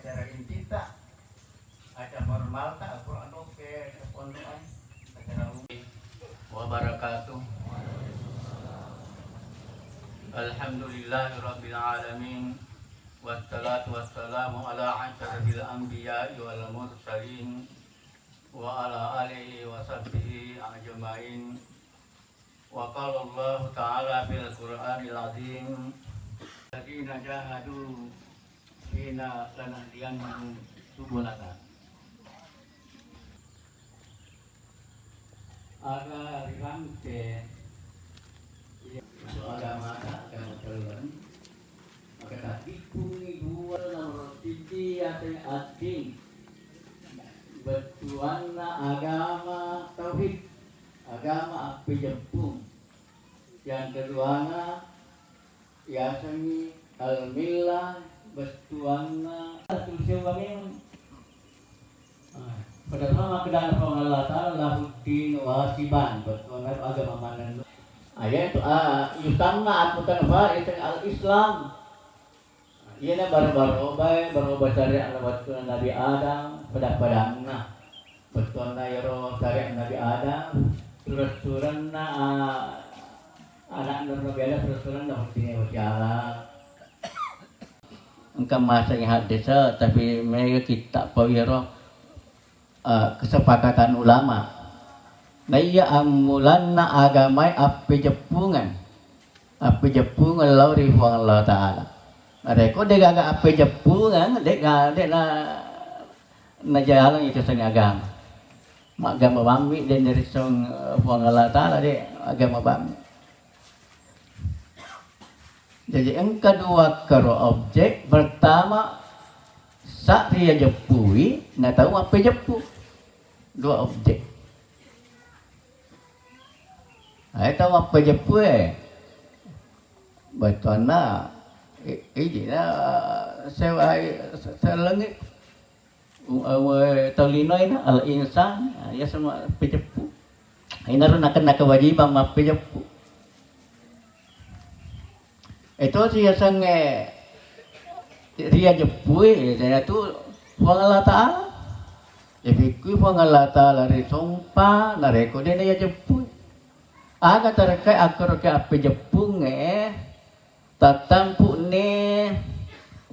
acara inti tak, acara formal tak, Al-Quran oke, kepondokan, acara umum. Wabarakatuh. Alhamdulillahirabbil alamin. Wassalatu wassalamu ala asyrafil anbiya'i wal mursalin wa ala alihi wa sahbihi ajmain. Wa qala Allah ta'ala fil Qur'anil azim, alladziina jahadu fina lanahdiyannahum subulana. Aga rangke agama agama telan maka tadi kuni dua nomor tiga yang ading betuanna agama tauhid, agama api jempung. Yang keduanya yasani al-millah betuanna tujuan pada nama kedalam Allah Ta'ala lahuddin wasiban betuanna agama mana ayat yusamma aputan farid al-Islam. Ia na baru syariat betul Nabi Adam pada betul na yaro syariat Nabi Adam terus turunna anak Nabi Adam terus turunna husni wasyala. Engkau masanya hadis tapi mereka kita pawiro kesepakatan ulama. Naya amulanna agamai api jepungan lauri huang Allah Ta'ala. Mereka dia agak api jepungan, dia na jalan itu sang agama. Agama bami dan dari sang huang Allah Ta'ala dia agama bami. Jadi yang kedua karo objek pertama sak dia jepui, na tahu apa jepu dua objek. Ay tahu apa jepu betul na ini na saya langit taulinoi na al insan ya semua pejepu. Ini nak kewajiban ma pejepu. Itu sih sange dia jepui saya tu huang Allah Ta'ala. Jadi kui huang Allah Ta'ala ri sompa na reko dia ya jepui. Aga terkait akar ke api jepung tatampu ne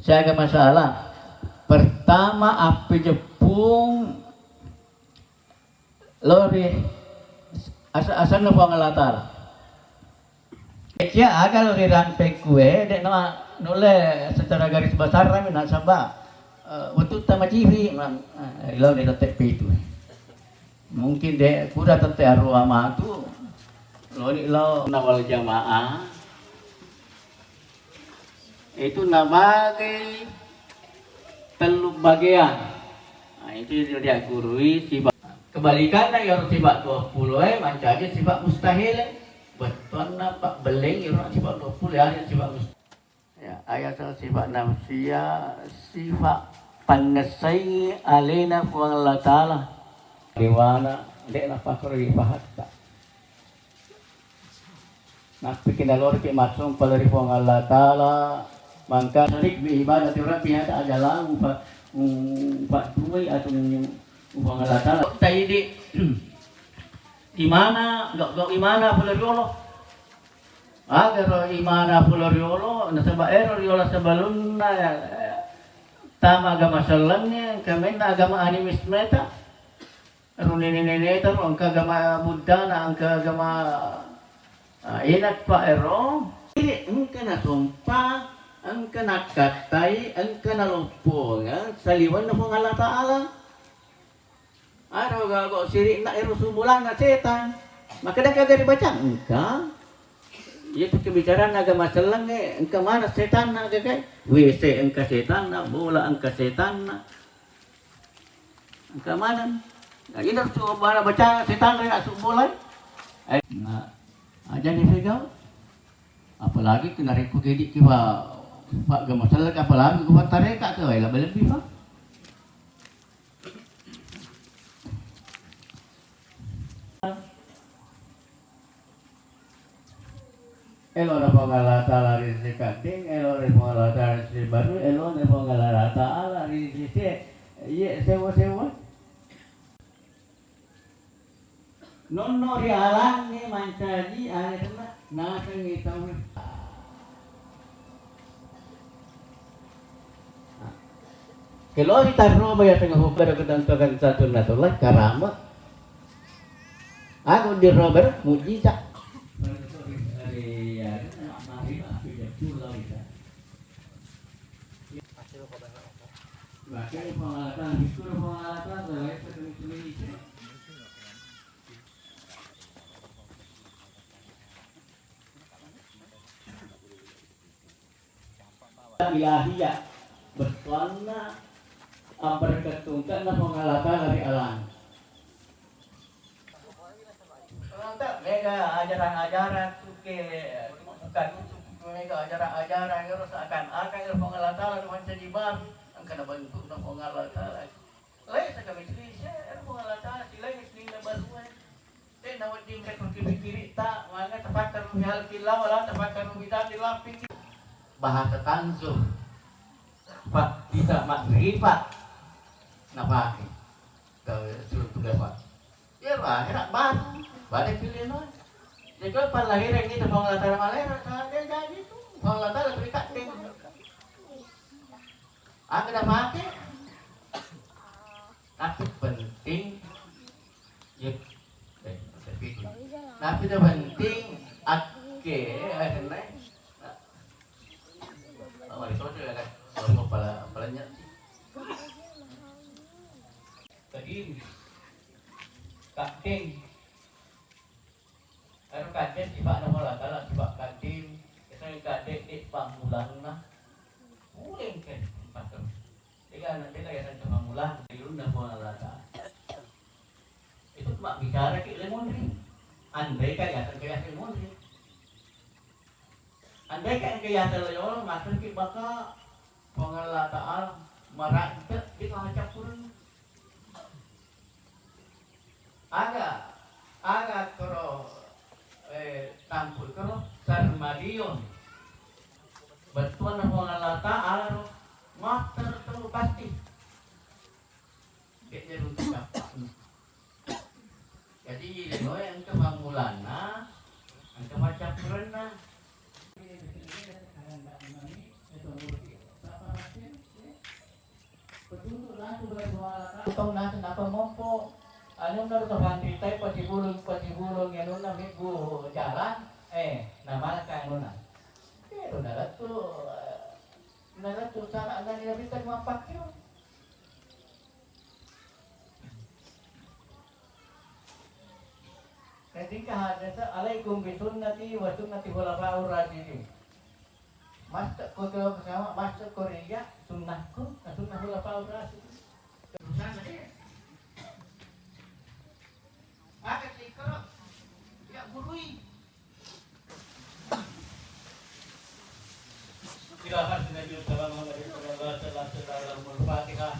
saya ada masalah. Pertama api jepung lori asal huang Allah Ta'ala. Ya aga lori rantai kue dek nama nulis secara garis besar kami nak sabah untuk tamat TV ilau dia tetap itu. Mungkin dek kuda tetap arwah matu. Lori lo nawal jamaah itu nabagi teluk bagian. Nah, itu dia gurui sifat kebalikannya yang sifat 20 mancanya sifat mustahil. Betul nampak beling yang sifat 20 ada sifat mustahil. Ya, ayat sifat nafsiyah sifat panasai alina wa Allah Ta'ala diwana dek napa kori pahatta. Nabi kinalor ki masung palari po ng Allah Ta'ala mangka sarik bi ibadat rabbi hada adalah upat duway atong po ng Allah Ta'ala tayo di mana gak imana palari Allah Agaro imana puloriolo na sa baero riola sa balon na tama agama salangnya kami na agama animis meta runineneta ro ang kagama Buddha na ang kagama inat pa ero ang kana sumpa ang kana katay ang kana lumpungan sa liwan na mga Allah Ta'ala araw gago siri na ero sumulang na setan makadang kagari baca engka itu kebicaraan agama selang engka mana setan na gagay WC engka setan na bola engka setan na engka mana nah ini harus coba baca setan na asuk bola nah aja nih Fegal apalagi kena reku kedik kiba pak agama selang apalagi kiba tareka ke lah lebih pak elo na pangala ta'ala rizki kating, elo na pangala ta'ala rizki baru, elo na pangala ta'ala rizki sewa-sewa. Nono rialan ni mancaji akhirnya nasa ngitaw. Kalau ditaruh bayar tengah hukum ketentuan satu natullah karama. Aku di Robert mujizat. Bahkan pengalaman itu pengalaman saya sendiri. Ilahiyah bersuara berketungkan dan pengalaman dari alam. Tak mega ajaran-ajaran suke bukan mega ajaran-ajaran yang seakan-akan yang pengalaman macam jiban kena bentuk ng pangalata. Lain sa kami siya, ano pangalata, sila yung sila baruan. Then nawad din ka kung kibikirita, mga tapakan mo hihal kila, wala tapakan mo bidati lapik. Bahasa tanzo. Pak, kita magripat. Napake. Suruh tugas pak. Ya pak, enak baru. Badai pilih no. Jadi kalau palahiran kita pangalata na malera, dia jadi tu. Pangalata lebih kating. Aku dah pakai, tapi penting, ya, tapi dah penting, oke, akhirnya, awal itu tu kan, kalau kepalanya, tadi, kating, ada kating sifat nama lah, kalau sifat kating, kita kating di pangmulan lah, boleh kan? Jika nanti kayak cuma mulah dirun dan pengalata itu cuma bicara ke lemon ring andai kayak lemon ring andai kayak lemon maksud kita bakal pengalata marah kita hajak pun agak kalau tampil kalau sarmadion betul na pengalata master tahu pasti dia untuk apa jadi leno yang kemangulana yang kemacam purna itong nasa napamompo anong narutohan titay pasibulong yan na minggu jalan naman ka ano na pero narato sana ang nilabitag mga pakyo. Kasi kahadasa alaikum bisunnati wa sunnati khulafa'ur rasyidin. Master ko bersama Master Korea sunnahku dan sunnah khulafa'ur rasyidin. Terusan aja. Ada sikap ya gurui. Silakan dengan juta Muhammad sallallahu alaihi Al-Fatihah.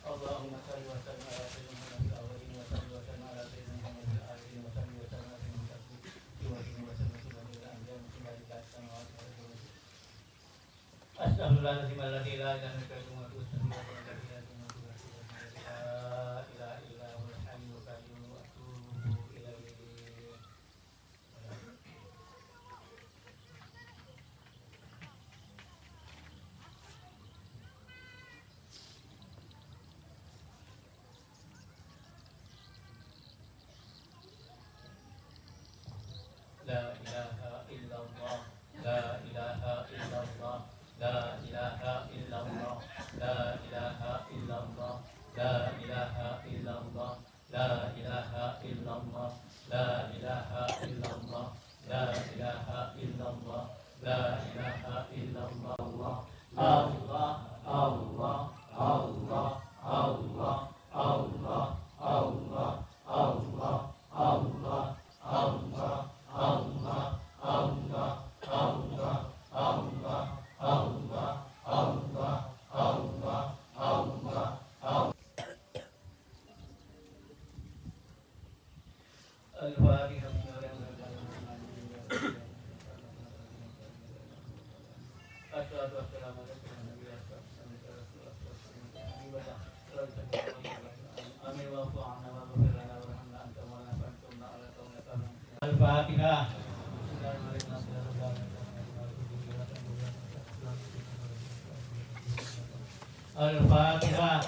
Allahumma shalli wa sallim ala sayyidina Muhammad al-awwalin wa salli wa sallim ala sayyidina Muhammad al-akhirin wa salli wa sallim ala sayyidina Muhammad Astagfirullahaladzim alladzi la ilaha illa huwa illallah, la ilaha illallah, la ilaha illallah, la ilaha illallah, la ilaha illallah. Allah, Allah, Allah, Allah, Allah, Allah, Allah, Allah, Allah, Allah, Allah, Allah, Allah, Allah, Allah, Allah, Allah, Allah. Al-Fatihah. Al-Fatihah. Al-Fatihah.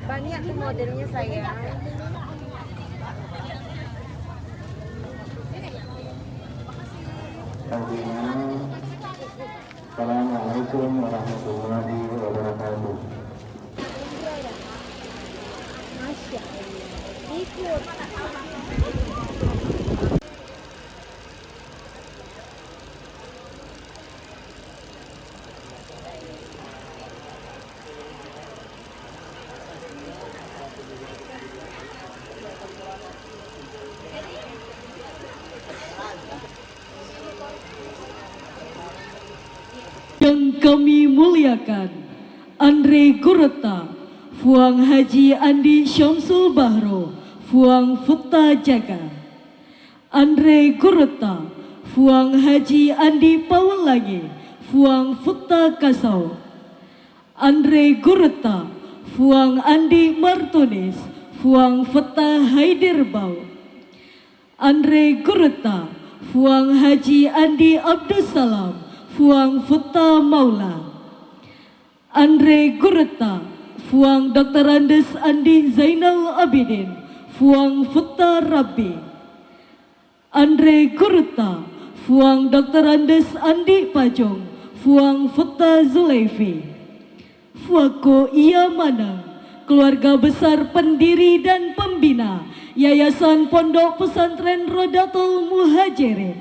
Banyak tuh modelnya sayang. Assalamualaikum warahmatullahi wabarakatuh. Masya Allah. Ikut. Yang kami muliakan Andre Gureta, Fuang Haji Andi Syamsul Bahro, Fuang Futta Jaga. Andre Gureta, Fuang Haji Andi Pawalangi, Fuang Futta Kasau. Andre Gureta, Fuang Andi Martonis, Fuang Futta Haidirbau. Andre Gureta, Fuang Haji Andi Abdussalam, Fuang Futta Maula. Andre Gureta, Fuang Dr. Andes Andi Zainal Abidin, Fuang Futta Rabbi. Andre Gureta, Fuang Dr. Andes Andi Pajong, Fuang Futta Zulaifi. Fuako Ia Manang, keluarga besar pendiri dan pembina Yayasan Pondok Pesantren Rodatul Muhajirin.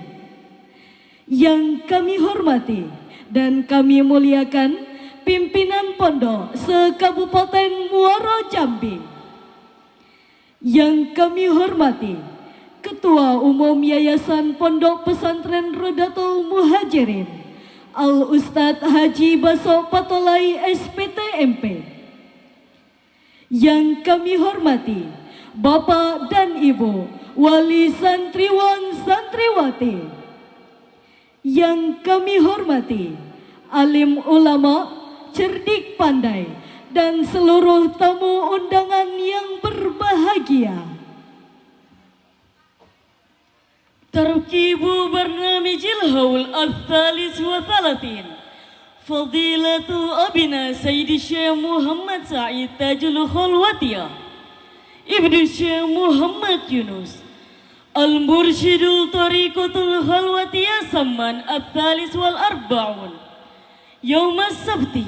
Yang kami hormati dan kami muliakan pimpinan pondok se-Kabupaten Muaro Jambi. Yang kami hormati Ketua Umum Yayasan Pondok Pesantren Rodatul Muhajirin, Al-Ustadz Haji Baso Patolai SPTMP. Yang kami hormati Bapak dan Ibu Wali Santriwan Santriwati, Yang kami hormati alim ulama, cerdik pandai, dan seluruh tamu undangan yang berbahagia. Tarkibu barnamijil haul al-thalis wa thalatin Fadilatu abina Sayyidi Syekh Muhammad Sa'id Tajul Khalwatiyah Ibnu Syekh Muhammad Yunus Al-Mursyidul Tariqatul Khalwatiyah Saman al-thalis wal arba'un Yawm as-sabti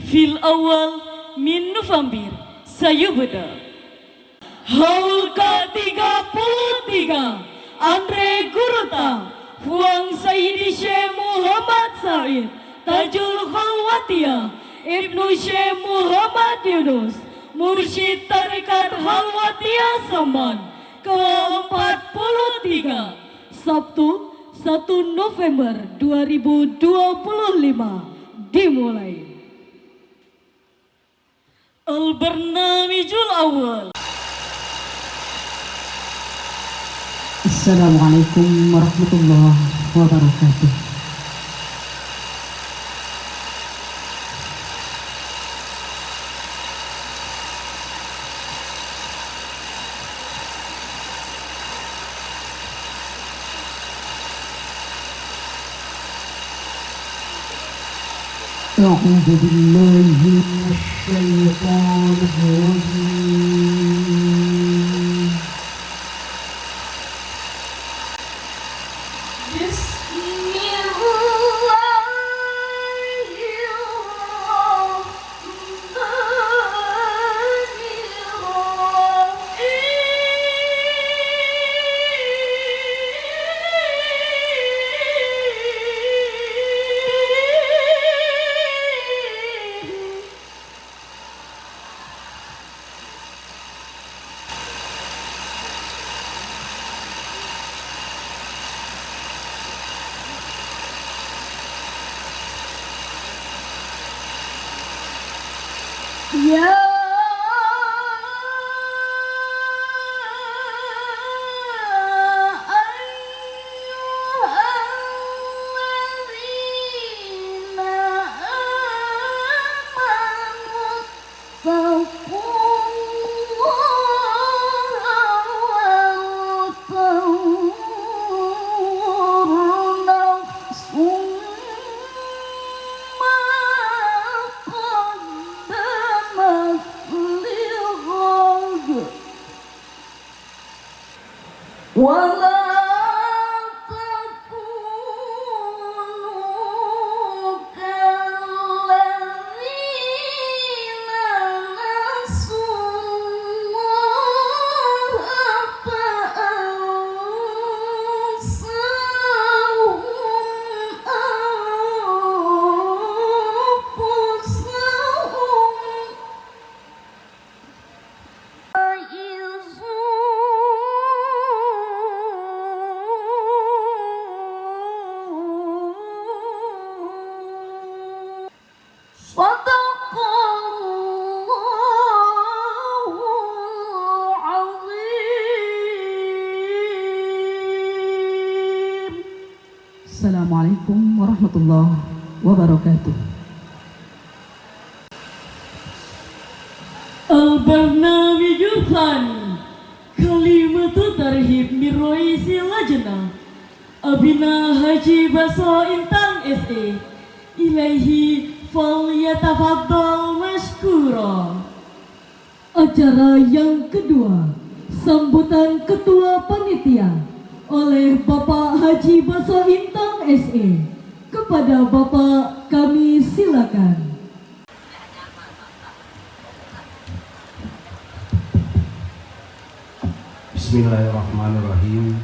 Fil awal min November Sayubda Haul ke-33 Andre Guruta Fuang Sayyidi Syekh Muhammad Sa'id Tajul Khalwatiyah Ibnu Syekh Muhammad Yunus Mursyid Tarekat Khalwatiyah Saman ke-43 Sabtu 1 November 2025 dimulai. Al-Barnamijul Awal. Assalamualaikum warahmatullahi wabarakatuh. أعوذ بالله من الشيطان الرجيم Ya wala takunu kalladzina nasullaha fa'ansahum anfusahum Assalamualaikum warahmatullahi wabarakatuh. Al-Barnamijul Thani Kalimatu Tarhib min Raisi Lajnah Abina Haji Baso Intan SE Ilaihi falyatafaddal mashkura. Acara yang kedua, sambutan Ketua Panitia oleh Bapak Haji Baso Intan SE. Kepada Bapak kami silakan. Bismillahirrahmanirrahim.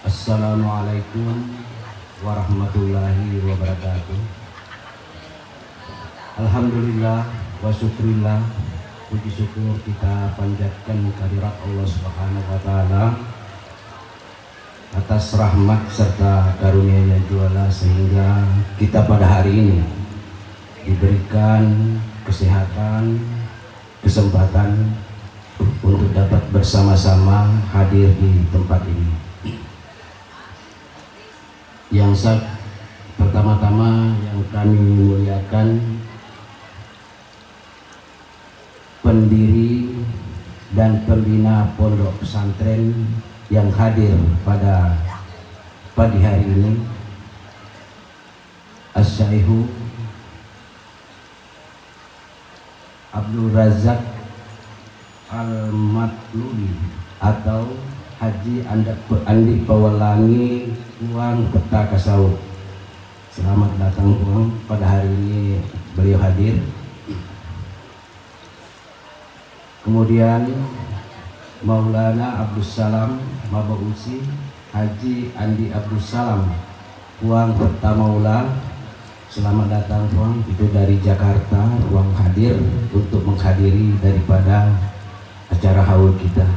Assalamualaikum warahmatullahi wabarakatuh. Alhamdulillah wa syukurillah, puji syukur kita panjatkan kehadirat Allah Subhanahu wa taala atas rahmat serta karunia-Nya juala sehingga kita pada hari ini diberikan kesehatan, kesempatan untuk dapat bersama-sama hadir di tempat ini. Yang pertama-tama yang kami muliakan pendiri dan pembina pondok pesantren yang hadir pada pagi hari ini, As-Syaihu Abdul Razak Al-Matluli atau Haji Andi Pawalangi Uang Peta Kasau. Selamat datang Uang, pada hari ini beliau hadir. Kemudian Maulana Abdul Salam Mabausi Haji Andi Abdul Salam Uang Peta Maula. Selamat datang Uang, itu dari Jakarta. Uang hadir untuk menghadiri daripada acara haul kita.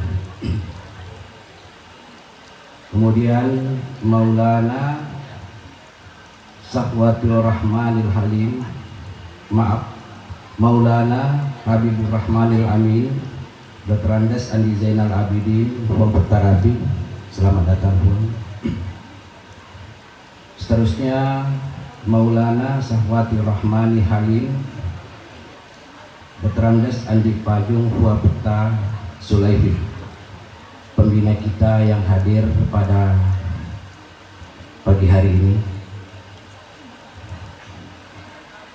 Kemudian Maulana Safwatul Rahmanil Halim, Maulana Habibur Rahmanil Amin, Dr. Andes Andi Zainal Abidin Uang Petarabi. Selamat datang Uang. Seterusnya Maulana Safwatul Rahmani Halim, Dr. Andes Andi Pajung Uang Peta Sulaifi, pembina kita yang hadir pada pagi hari ini.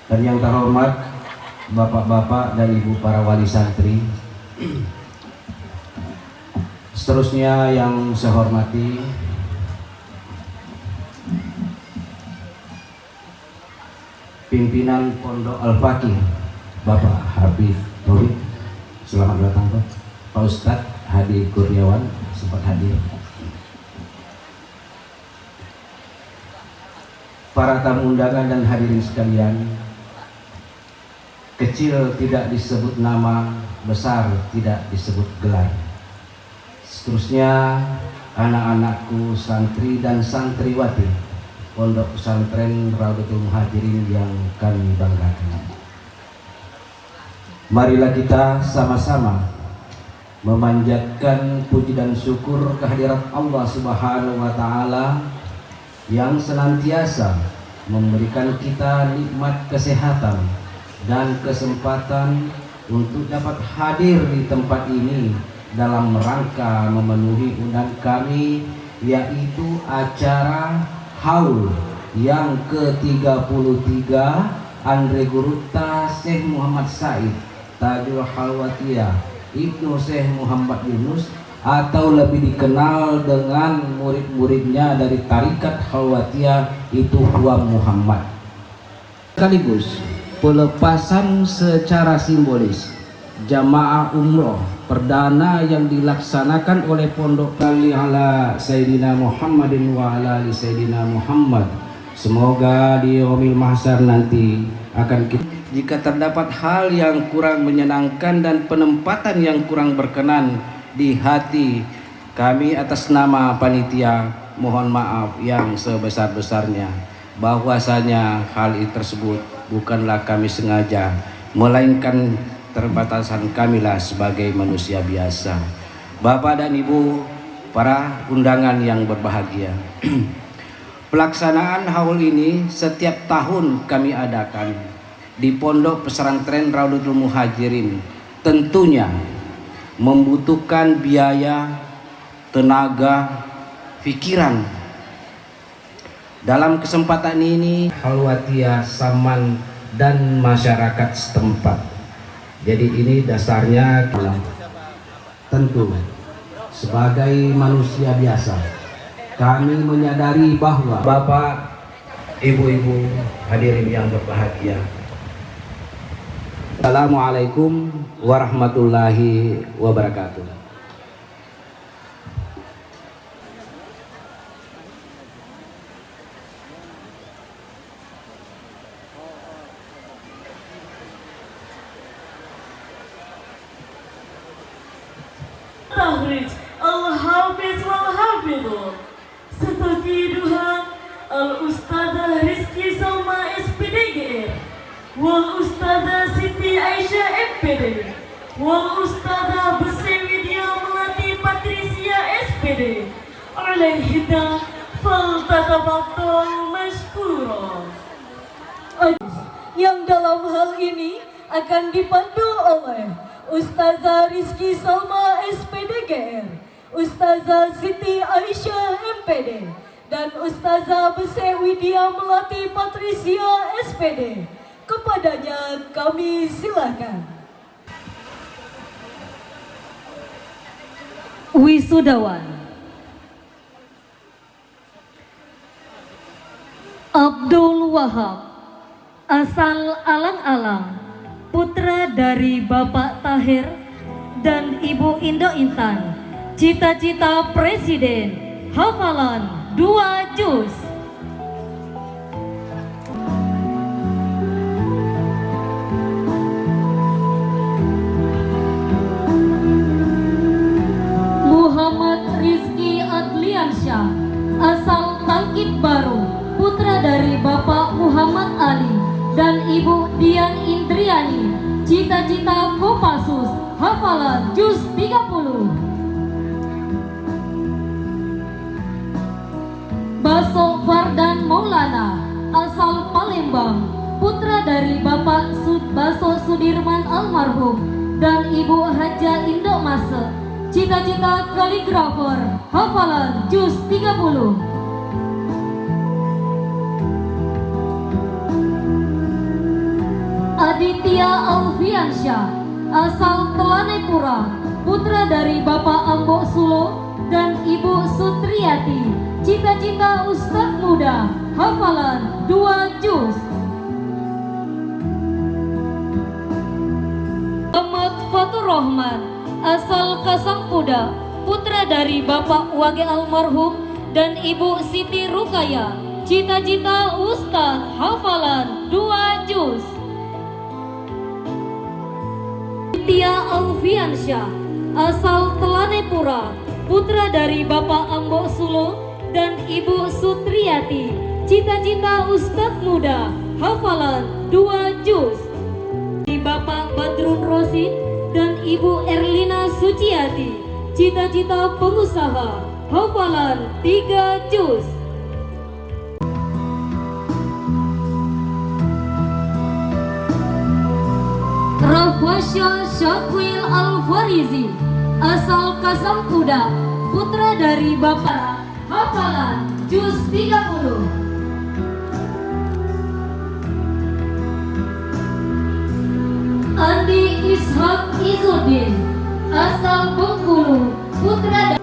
Dan yang terhormat bapak-bapak dan ibu para wali santri, seterusnya yang saya hormati pimpinan Pondok Al-Faqih Bapak Habib Taufik. Selamat datang Pak Ustadz Hadi Kurniawan sempat hadir. Para tamu undangan dan hadirin sekalian, kecil tidak disebut nama, besar tidak disebut gelar. Seterusnya anak-anakku santri dan santriwati Pondok Pesantren Raudatul Muhajirin yang kami banggakan. Marilah kita sama-sama memanjatkan puji dan syukur kehadirat Allah Subhanahu wa Ta'ala yang senantiasa memberikan kita nikmat kesehatan dan kesempatan untuk dapat hadir di tempat ini dalam rangka memenuhi undang kami, yaitu acara haul yang ke-33 Andre Gurutta Syekh Muhammad Said Tajul Halwatiyah Ibnu Syekh Muhammad Yunus, atau lebih dikenal dengan murid-muridnya dari Tarikat Halwatiyah itu Huam Muhammad. Sekaligus pelepasan secara simbolis jamaah umroh perdana yang dilaksanakan oleh Pondok Kali ala Sayyidina Muhammadin wa ala ali Sayyidina Muhammad. Semoga di yaumil mahsyar nanti akan kita, jika terdapat hal yang kurang menyenangkan dan penempatan yang kurang berkenan di hati kami, atas nama panitia mohon maaf yang sebesar-besarnya, bahwasanya hal tersebut bukanlah kami sengaja, melainkan terbatasan kamilah sebagai manusia biasa. Bapak dan Ibu para undangan yang berbahagia, pelaksanaan haul ini setiap tahun kami adakan di Pondok Pesantren Raudatul Muhajirin. Tentunya membutuhkan biaya, tenaga, pikiran. Dalam kesempatan ini Halwatiyah, Saman dan masyarakat setempat. Jadi ini dasarnya tentu sebagai manusia biasa kami menyadari bahwa Bapak, Ibu-ibu hadirin yang berbahagia, Assalamualaikum warahmatullahi wabarakatuh. Tahrij Al-Hafiz wal-Hafidhul Setakiduhan Al-Ustadzah Rizki Salma SPDGR wal Ustadzah Siti Aisyah MPD wal Ustadzah Besewidia Melati Patricia SPD alaihiddah faltatafadhal mashkura. Yang dalam hal ini akan dipandu oleh Ustazah Rizky Salma SPDGR, Ustazah Siti Aisyah MPD, dan Ustazah Bese Widya Melati Patricia SPD. Kepadanya kami silakan. Wisudawan Abdul Wahab, asal Alang-Alang, putra dari Bapak Tahir dan Ibu Indo Intan, cita-cita presiden, hafalan 2 juz. Muhammad Rizky Adliansyah, asal Tangkit Baru, putra dari Bapak Muhammad Ali dan Ibu Dian Indriani, cita-cita Kopassus, hafalan juz 30. Baso Fardan Maulana, asal Palembang, putra dari Bapak Baso Sudirman almarhum dan Ibu Haja Indo Mase, cita-cita kaligrafer, hafalan juz 30. Aditya Alfiansyah, asal Telanepura, putra dari Bapak Ambok Sulo dan Ibu Sutriyati, cita-cita Ustadz Muda, hafalan 2 juz. Ahmad Fatur Rahman, asal Kasangkuda, putra dari Bapak Wage almarhum dan Ibu Siti Rukaya, cita-cita Ustadz, hafalan 2 juz. Tia Alfiansyah, asal Telanepura, putra dari Bapak Ambok Sulo dan Ibu Sutriyati, cita-cita Ustadz Muda, hafalan 2 juz. Di Bapak Badrun Rosid dan Ibu Erlina Suciati, cita-cita pengusaha, hafalan 3 juz. Rafasya Syakwil Al-Farizi, asal Kasangkuda, putra dari Bapak, hafalan juz 30. Andi Ishak Izzuddin, asal Bengkulu, putra dari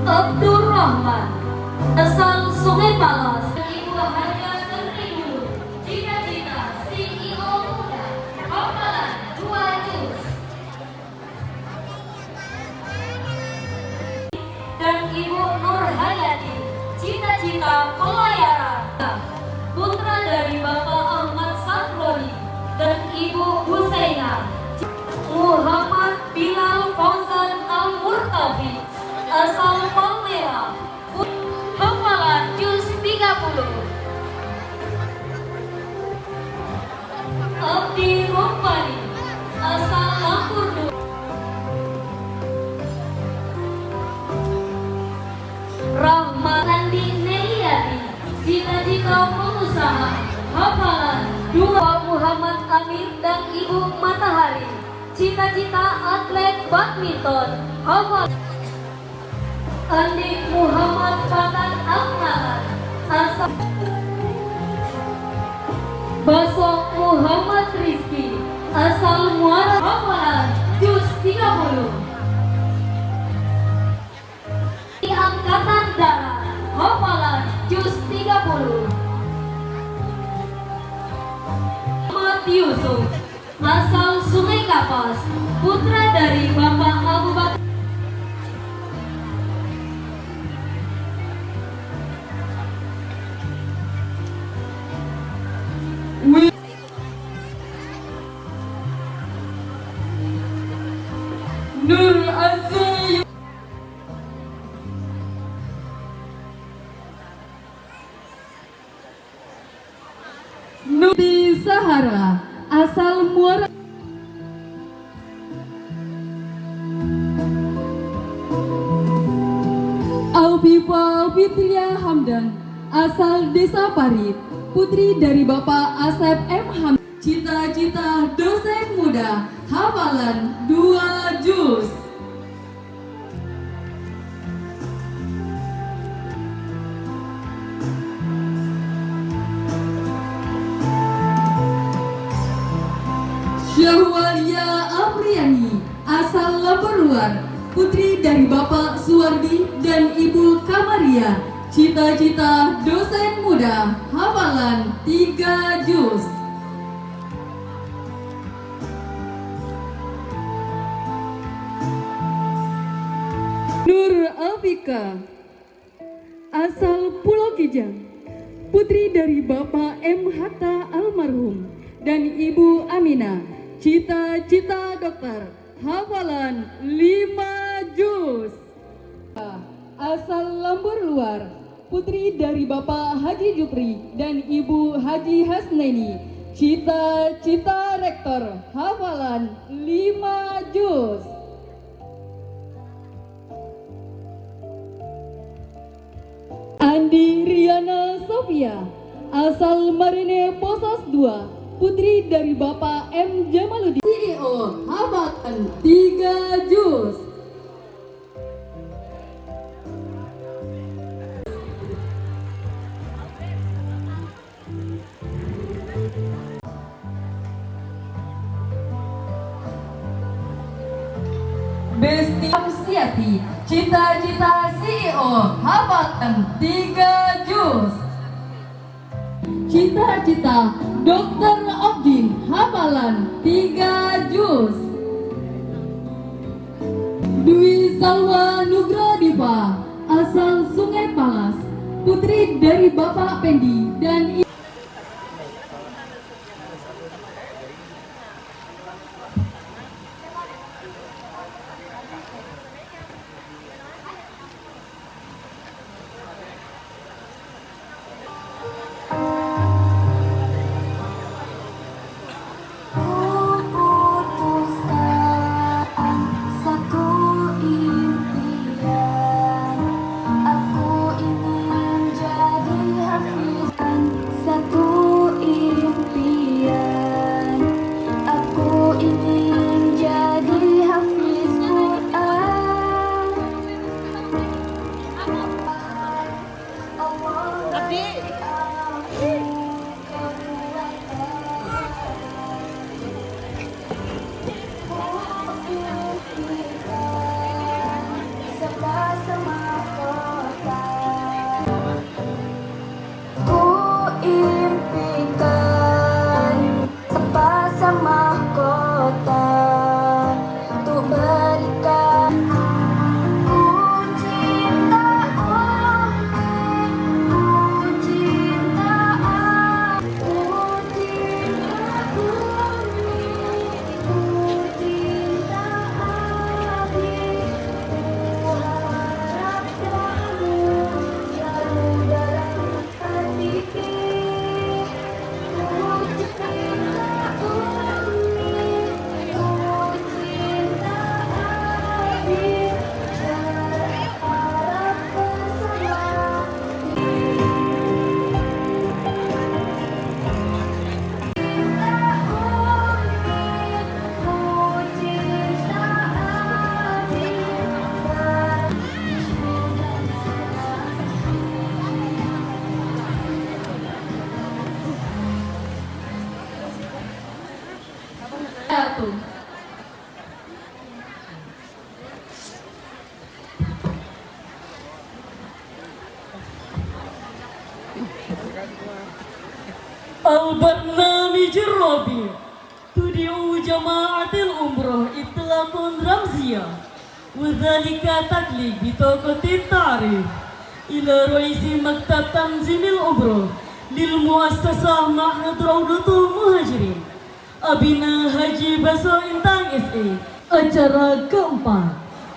Abdur Rahman, asal Sungai Palas, Ibu Haja Tentribu, cita-cita CEO Muda, hafalan 2 juz. Dan Ibu Nur Hayati, cita-cita pelayaran, putra dari Bapak Ahmad Satroni dan Ibu Husaina. Muhammad Bilal Fauzan Al-Murtafi, asal Palmera, hafalan juz 30. Abdi Rompani, asal Lampurdu. Rahmat Andi Neliati, cita-cita pengusaha, hafalan 2. Muhammad Amir dan Ibu Matahari, cita-cita atlet badminton, hafalan. Andi Muhammad Fatan Al-Nahan, asal Baso Muhammad Rizky, asal Muara, hafalan juz 30. Di Angkatan Darat, hafalan juz 30. Ahmad Yusuf, asal Sungai Kapas, putra dari Bapak Abu Bakar Nur Azim, Nudi Sahara, asal Muara Afifah Fitria Hamdan, asal Desa Parit, putri dari Bapak Asep M. Hamdan. Cita-cita dosen muda, hafalan 2 juz. Syahwalia Afriani, asal Lamberluar, putri dari Bapak Suwardi dan Ibu Kamaria. Cita-cita dosen muda, hafalan 3 juz. Nur Alfika, asal Pulau Kijang, putri dari Bapak M. Hatta almarhum dan Ibu Aminah. Cita-cita dokter, hafalan 5 juz. Asal Lambur Luar, putri dari Bapak Haji Jupri dan Ibu Haji Hasneni. Cita-cita rektor, hafalan 5 juz. Andi Riana Sofia, asal Marine Posas 2, putri dari Bapak M. Jamaluddin. CEO, hafalan 3 juz. Besti Amsiati, cita-cita CEO, hafalan 3 juz. Cita-cita Dokter Objin, hafalan 3 juz. Dwi Salwa Nugra Diva, asal Sungai Palas, putri dari Bapak Pendi dan Al-Barnamij Rabi Tudi'u Jama'atil Umrah Itlaqun Ramziyah Wadhalika taklif bitaqatit ta'rif Ila Raisi Maktab Tanzimil Umrah Lil Muassasah Ma'had Raudatul Muhajirin Abina Haji Baso Intang S.A. Acara keempat,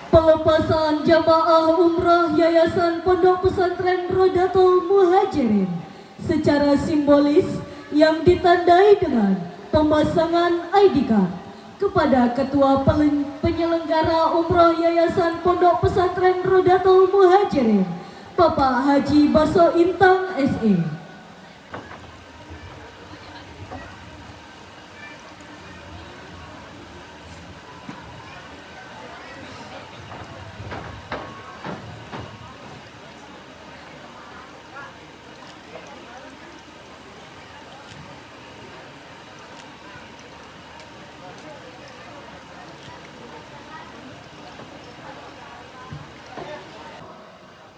pelepasan jamaah umrah Yayasan Pondok Pesantren Rodatul Muhajirin secara simbolis yang ditandai dengan pemasangan ID card kepada Ketua Penyelenggara Umroh Yayasan Pondok Pesantren Rodatul Muhajirin Bapak Haji Baso Intang SE.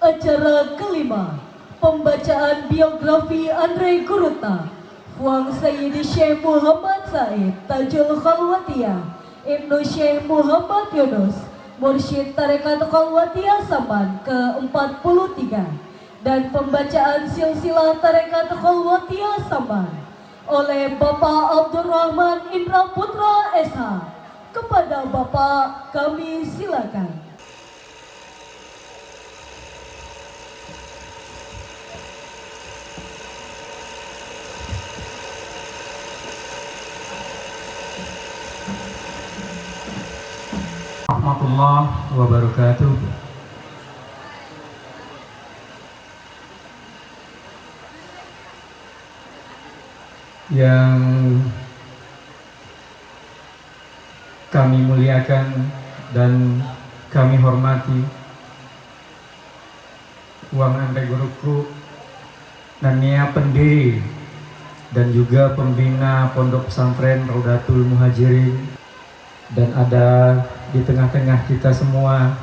Acara kelima, pembacaan biografi Andre Kuruta, Fuang Sayyidi Syekh Muhammad Said Tajul Khalwatiyah, Ibnu Syekh Muhammad Yunus, Mursyid Tarekat Khalwatiyah Saman ke-43, dan pembacaan silsilah Tarekat Khalwatiyah Saman oleh Bapak Abdurrahman Indra Putra SH. Kepada Bapak kami silakan. Warahmatullahi wabarakatuh. Yang kami muliakan dan kami hormati Fuang Andre Guruku Nania, pendiri dan juga pembina Pondok Pesantren Raudatul Muhajirin, dan ada di tengah-tengah kita semua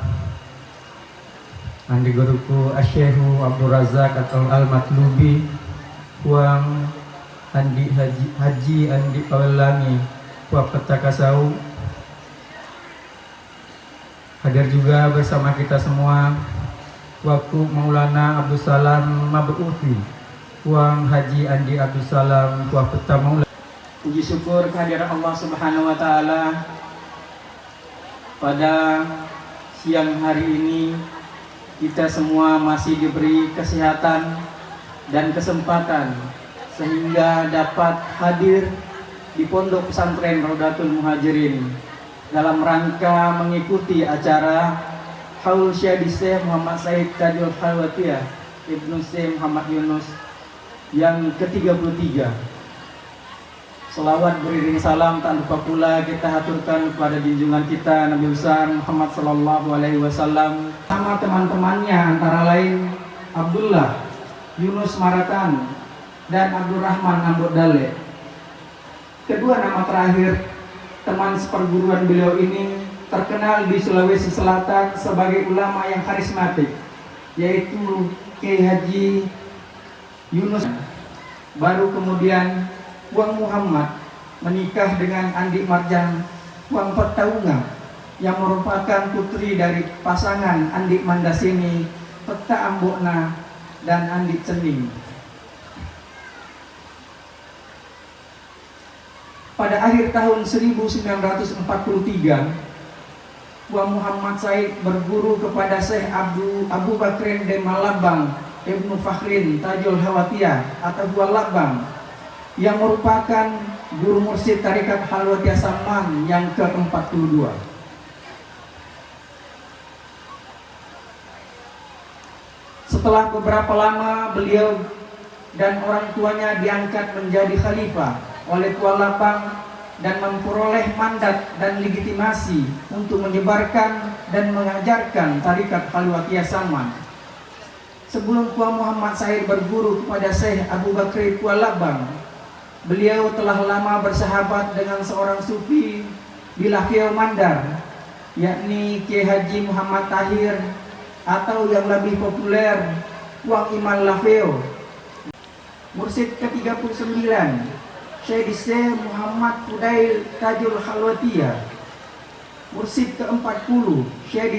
Andi Guruku Asyekhu Abdul Razak atau Al-Matlubi, Fuang Andi Haji Andi Awalani Puak Petakasau. Hadir juga bersama kita semua Waku Maulana Abdul Salam Mabuti, Fuang Haji Andi Abdul Salam Puak Peta Maulana. Puji syukur kehadiran Allah Subhanahu wa taala. Pada siang hari ini kita semua masih diberi kesehatan dan kesempatan sehingga dapat hadir di Pondok Pesantren Raudatul Muhajirin dalam rangka mengikuti acara Haul Syekh Muhammad Said Tajul Khalwatiyah Ibnu Syekh Muhammad Yunus yang ke-33. Selawat beriring salam tak lupa pula kita haturkan kepada junjungan kita Nabi besar Muhammad sallallahu alaihi wasallam, sama teman-temannya antara lain Abdullah Yunus Maratan dan Abdurrahman Ambut Dale. Kedua nama terakhir teman seperguruan beliau ini terkenal di Sulawesi Selatan sebagai ulama yang karismatik, yaitu Kiai Haji Yunus. Baru kemudian Fuang Muhammad menikah dengan Andi Marjan Fuang Petaunga yang merupakan putri dari pasangan Andi Mandasini Peta Ambokna dan Andi Cening. Pada akhir tahun 1943, Fuang Muhammad Said berguru kepada Syekh Abu Bakrin de Malabang Ibnu Fakhrin Tajul Hawatiyah atau Fuang Labang, yang merupakan guru mursyid Tarekat Khalwatiyah Saman yang ke-42. Setelah beberapa lama beliau dan orang tuanya diangkat menjadi khalifah oleh Fuang Labang dan memperoleh mandat dan legitimasi untuk menyebarkan dan mengajarkan Tarekat Khalwatiyah Saman. Sebelum Fuang Muhammad Said berguru kepada Syekh Abu Bakri Fuang Labang, beliau telah lama bersahabat dengan seorang sufi di Lafeo Mandar, yakni Kiai Haji Muhammad Tahir atau yang lebih populer Fuang Iman Lafeo. Mursyid ke-39 Syekh Muhammad Fudail Tajul Khalwatiyah. Mursyid ke-40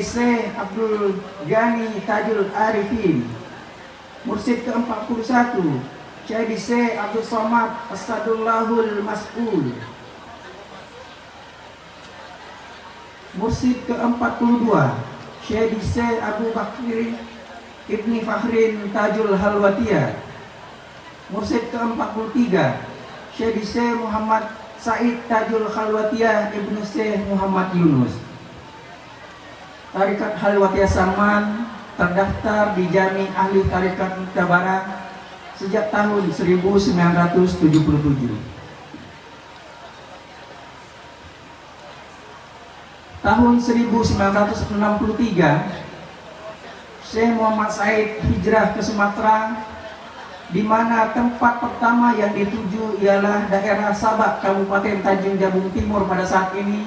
Syekh Abdul Ghani Tajul Arifin. Mursyid ke-41 Syekh Abdul Somad Asadullahul Mas'ul. Mursyid ke-42 Syekh Abu Bakri Ibni Fakhrin Tajul Khalwatiyah. Mursyid ke-43 Syekh Muhammad Said Tajul Khalwatiyah Ibnu Syekh Muhammad Yunus. Tarekat Khalwatiyah Saman terdaftar di Jami Ahli Tarekat Mutabarah sejak tahun 1977. Tahun 1963, Syekh Muhammad Said hijrah ke Sumatera, di mana tempat pertama yang dituju ialah daerah Sabak, Kabupaten Tanjung Jabung Timur pada saat ini.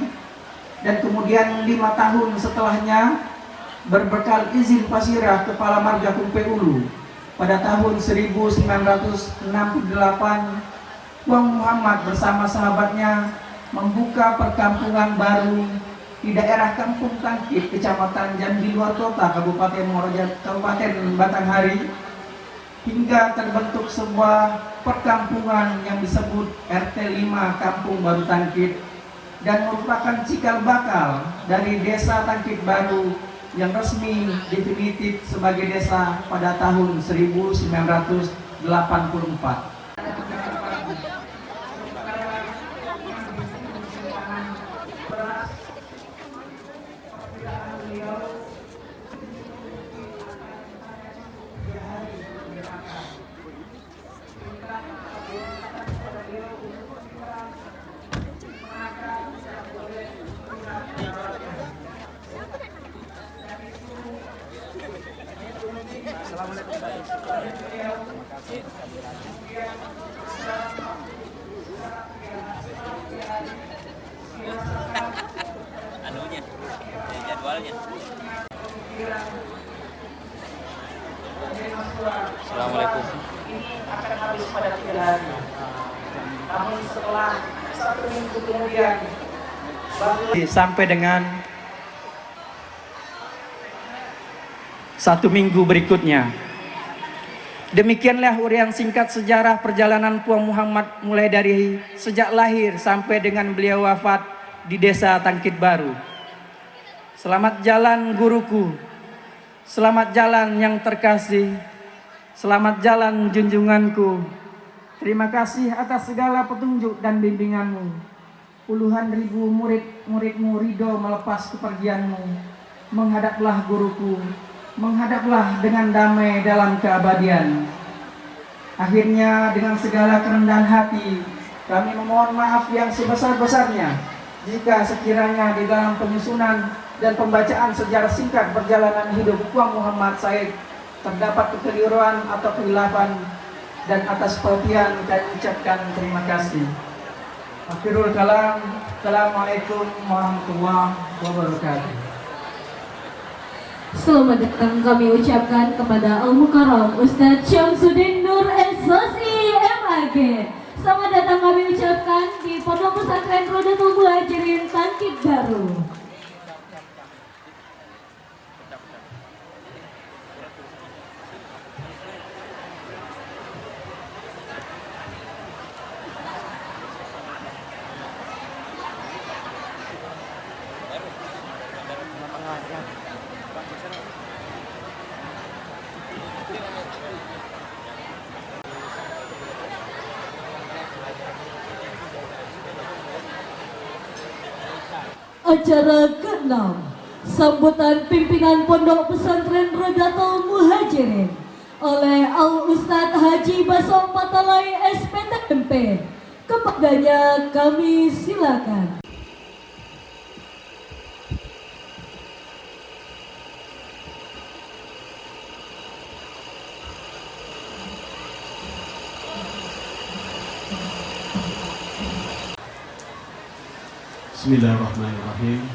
Dan kemudian 5 tahun setelahnya berbekal izin pasirah Kepala Marga Kumpe Ulu, pada tahun 1968 Tuan Muhammad bersama sahabatnya membuka perkampungan baru di daerah Kampung Tangkit, Kecamatan Jambi Luar Kota, Kabupaten Batanghari, hingga terbentuk sebuah perkampungan yang disebut RT 5 Kampung Baru Tangkit, dan merupakan cikal bakal dari Desa Tangkit Baru yang resmi definitif sebagai desa pada tahun 1984. Assalamualaikum. Ini akan habis pada 3 hari. Namun setelah 1 minggu kemudian sampai dengan 1 minggu berikutnya. Demikianlah uraian singkat sejarah perjalanan Puang Muhammad mulai dari sejak lahir sampai dengan beliau wafat di Desa Tangkit Baru. Selamat jalan guruku, selamat jalan yang terkasih, selamat jalan junjunganku. Terima kasih atas segala petunjuk dan bimbinganmu. Puluhan ribu murid-muridmu ridho melepas kepergianmu. Menghadaplah guruku, menghadaplah dengan damai dalam keabadian. Akhirnya dengan segala kerendahan hati kami memohon maaf yang sebesar-besarnya jika sekiranya di dalam penyusunan dan pembacaan sejarah singkat perjalanan hidup Puang Muhammad Said terdapat kekeliruan atau kehilafan, dan atas perhatian kami ucapkan terima kasih. Akhirul kalam, Assalamualaikum warahmatullahi wabarakatuh. Selamat datang kami ucapkan kepada Al-Mukarram Ustadz Syamsuddin Nur SSI MAG. Selamat datang kami ucapkan di Pondok Pesantren Rodatul Muhajirin Tangkit Baru. Acara ke-6, sambutan pimpinan Pondok Pesantren Rodatul Muhajirin oleh Al-Ustadz Haji Basom Patalai SPTMP. Kepadanya kami silakan. Bismillahirrahmanirrahim.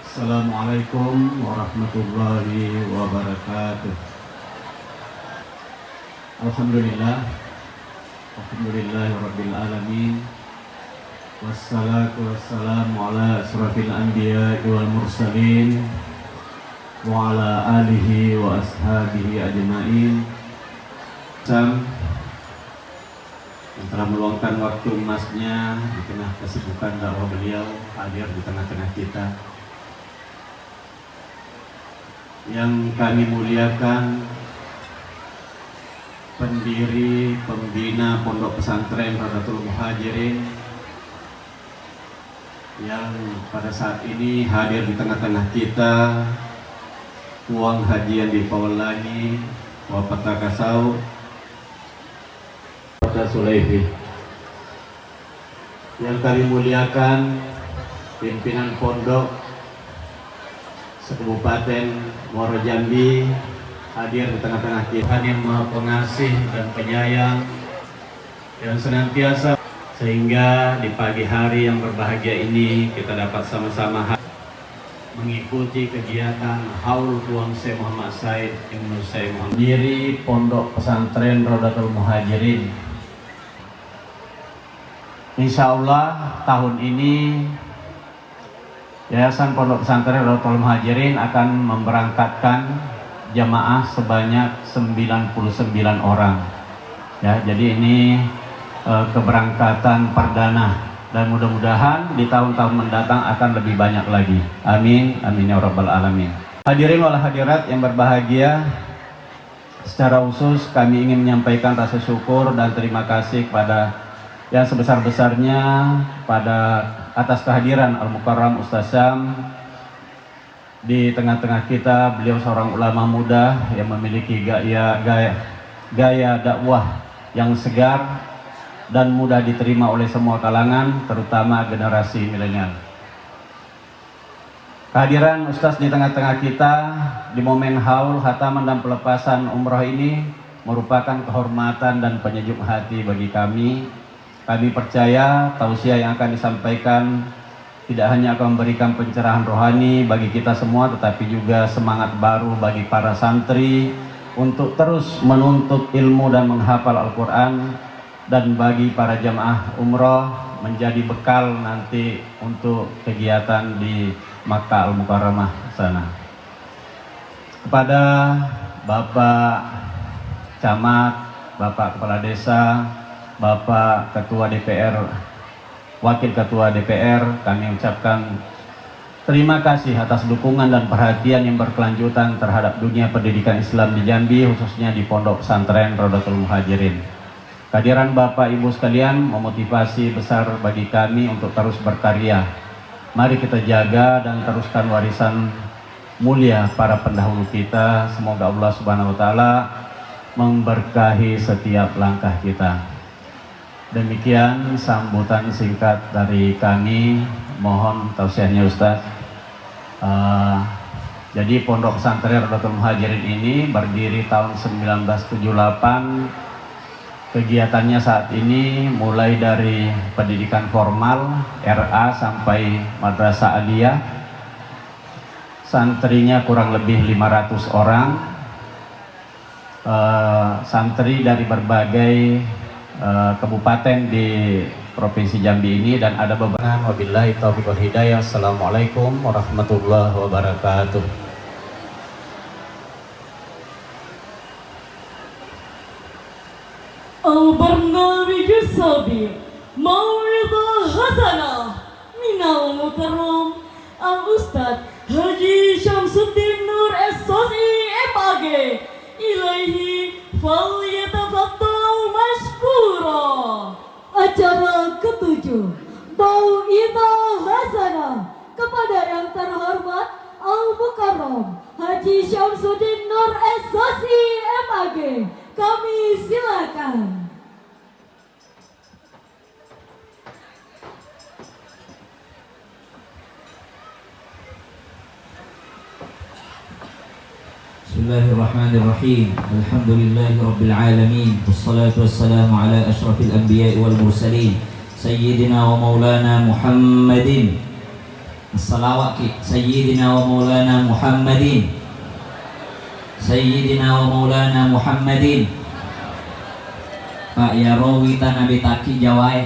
Assalamualaikum warahmatullahi wabarakatuh. Alhamdulillahirabbil alamin. Wassalatu wassalamu ala asrafil anbiya wal mursalin wa ala alihi wa ashabihi ajma'in. Yang telah meluangkan waktu emasnya di tengah kesibukan dakwah beliau hadir di tengah-tengah kita. Yang kami muliakan pendiri pembina Pondok Pesantren Rodatul Muhajirin yang pada saat ini hadir di tengah-tengah kita, uang haji yang dipaulani Wapata Kasau Kota Sulaifi. Yang kami muliakan pimpinan pondok Kabupaten Muaro Jambi hadir di tengah-tengah kita, yang Maha Pengasih dan Penyayang yang senantiasa, sehingga di pagi hari yang berbahagia ini kita dapat sama-sama mengikuti kegiatan Haul Tuang Syekh Muhammad Said Ibnu Syekh Muhammad diri Pondok Pesantren Rodatul Muhajirin. Insya Allah tahun ini Yayasan Pondok Pesantren Rodatul Muhajirin akan memberangkatkan jamaah sebanyak 99 orang. Ya, jadi ini keberangkatan perdana, dan mudah-mudahan di tahun-tahun mendatang akan lebih banyak lagi. Amin, amin ya rabbal alamin. Hadirin wal hadirat yang berbahagia, secara khusus kami ingin menyampaikan rasa syukur dan terima kasih kepada yang sebesar-besarnya pada atas kehadiran Al-Mukarram Ustaz Syam di tengah-tengah kita. Beliau seorang ulama muda yang memiliki gaya dakwah yang segar dan mudah diterima oleh semua kalangan, terutama generasi milenial. Kehadiran Ustaz di tengah-tengah kita di momen haul, khataman dan pelepasan umrah ini merupakan kehormatan dan penyejuk hati bagi kami. Kami percaya tausiah yang akan disampaikan tidak hanya akan memberikan pencerahan rohani bagi kita semua, tetapi juga semangat baru bagi para santri untuk terus menuntut ilmu dan menghafal Al-Quran, dan bagi para jamaah umroh menjadi bekal nanti untuk kegiatan di Makkah Al-Mukarramah sana. Kepada Bapak Camat, Bapak Kepala Desa, Bapak Ketua DPR, Wakil Ketua DPR, kami ucapkan terima kasih atas dukungan dan perhatian yang berkelanjutan terhadap dunia pendidikan Islam di Jambi, khususnya di Pondok Pesantren Rodatul Muhajirin. Kehadiran Bapak Ibu sekalian memotivasi besar bagi kami untuk terus berkarya. Mari kita jaga dan teruskan warisan mulia para pendahulu kita. Semoga Allah Subhanahu wa taala memberkahi setiap langkah kita. Demikian sambutan singkat dari kami. Mohon tausiahnya Ustaz. Jadi Pondok Pesantren Rodatul Muhajirin ini berdiri tahun 1978. Kegiatannya saat ini mulai dari pendidikan formal RA sampai madrasah aliyah. Santrinya kurang lebih 500 orang. Santri dari berbagai kabupaten di Provinsi Jambi ini, dan ada beberapa. Wabillahi taufiq wal hidayah. Assalamualaikum warahmatullahi wabarakatuh. البرنامج السابع موعظة حسنة من المكرم الأستاذ حجي شمس الدين نور السوسي MAG إليه فليتفضل مشكورا. Acara ketujuh Mau'izah Hasanah kepada yang terhormat Al-Mukarram Haji Syamsuddin Nur SOSI MAG. Kami silakan. Bismillahirrahmanirrahim. Alhamdulillahi rabbil alamin. Wassalatu wassalamu ala asyrafil anbiya'i wal mursalin Sayyidina wa maulana Muhammadin. As-salawat Sayyidina wa maulana Muhammadin. Sayyidina wa maulana Muhammadin. Pak ya rawi tanabi taki jawai.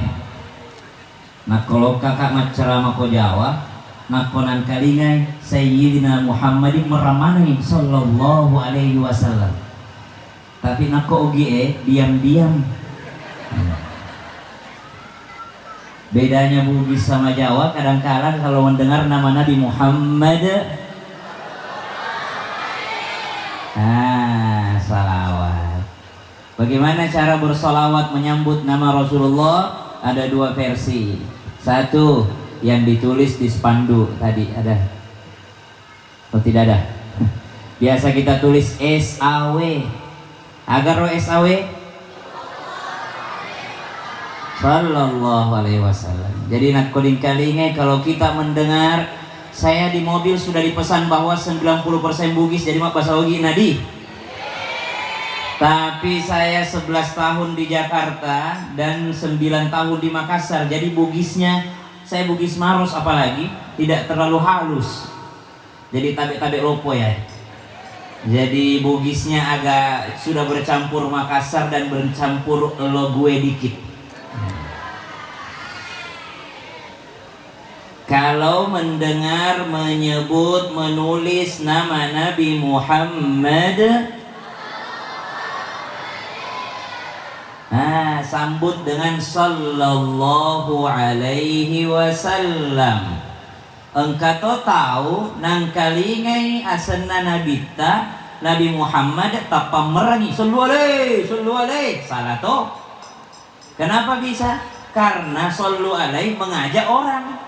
Nah kalau kakak macerama ko Jawa, nakonan kalingai Sayyidina Muhammadin meramani sallallahu alaihi wasallam. Tapi nako ogi diam-diam. Bedanya Bugis sama Jawa, kadang-kadang kalau mendengar nama Nabi Muhammad, salawat. Bagaimana cara bersolawat menyambut nama Rasulullah? Ada dua versi. Satu yang ditulis di spanduk tadi ada. Oh tidak ada. Biasa kita tulis SAW. Agar roh SAW Sallallahu alaihi wasallam. Jadi nak koding kalinge kalau kita mendengar, saya di mobil sudah dipesan bahwa 90% Bugis, jadi mak bahasa Ogi nadi. Tapi saya 11 tahun di Jakarta dan 9 tahun di Makassar. Jadi Bugisnya, saya Bugis Maros apalagi, tidak terlalu halus. Jadi tabek-tabek lopo ya. Jadi Bugisnya agak sudah bercampur Makassar dan bercampur lo gue dikit. Kalau mendengar, menyebut, menulis nama Nabi Muhammad, sambut dengan sallallahu alaihi wasallam. Engkau tahu nang kalingai asana nabita Nabi Muhammad tapa merangi sallallahu alaihi salah toh. Kenapa bisa? Karena sallallahu alaihi mengajak orang.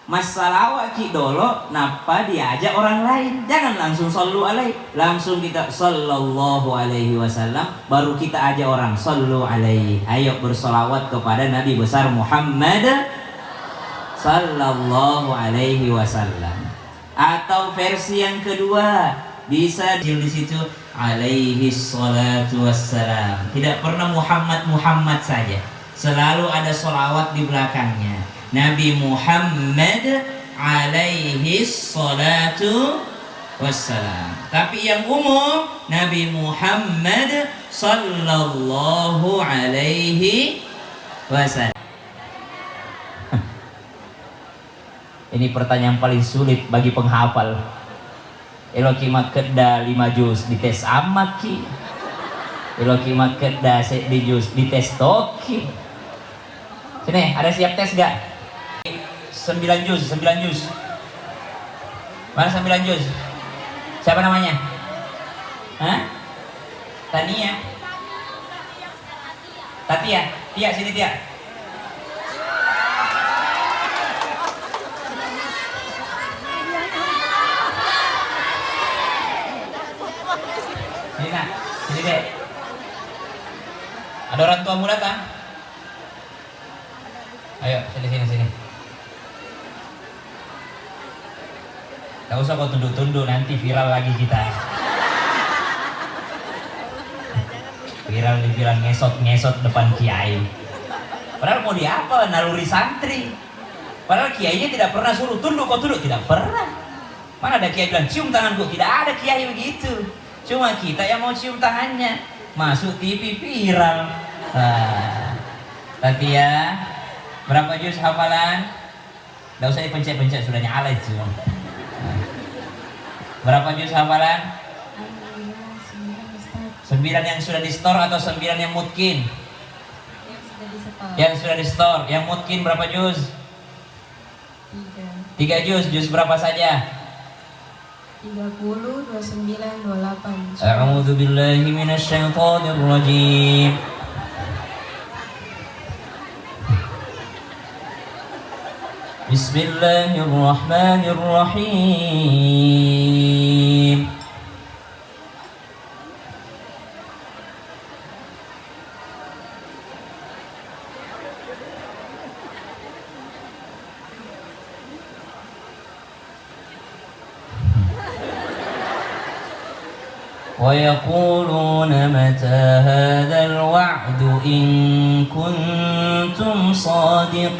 Masalah ki dolo napa diajak orang lain, jangan langsung sallu alaihi, langsung kita sallallahu alaihi wasallam, baru kita ajak orang sallu alaihi. Ayo bersolawat kepada Nabi besar Muhammad sallallahu alaihi wasallam. Atau versi yang kedua bisa di situ alaihi salatu wassalam. Tidak pernah Muhammad saja, selalu ada solawat di belakangnya. Nabi Muhammad alaihi salatu wassalam. Tapi yang umum Nabi Muhammad sallallahu alaihi wasallam. Ini pertanyaan paling sulit bagi penghafal. Eloki makedda 5 juz dites amat ki. Eloki makedda di juz dites toki. Sini, ada siap tes gak? 9 juz. Mana 9 juz? Siapa namanya? Hah? Tania. Tatia. Tia, sini Tia. Sini nak, sini deh. Ada orang tua muda kan? Ayo, sini. Gak usah kau tunduk-tunduk, nanti viral lagi kita. Viral dibilang ngesot depan kiai. Padahal mau diapa, naluri santri. Padahal kiainya tidak pernah suruh tunduk, kau tunduk, tidak pernah. Mana ada kiai bilang cium tanganku, tidak ada kiai begitu. Cuma kita yang mau cium tangannya. Masuk TV viral. Tapi ya, berapa juz hafalan? Gak usah dipencet-pencet, sudah nyala itu. Berapa juz hafalan? 9 yang sudah di store atau 9 yang mungkin? Yang sudah di store. Yang mungkin berapa juz? 3 juz berapa saja? 30, 29, 28. A'udzu billahi minasyaitonir rajim. Bismillahirrahmanirrahim. ويقولون متى هذا الوعد إن كنتم صادقين.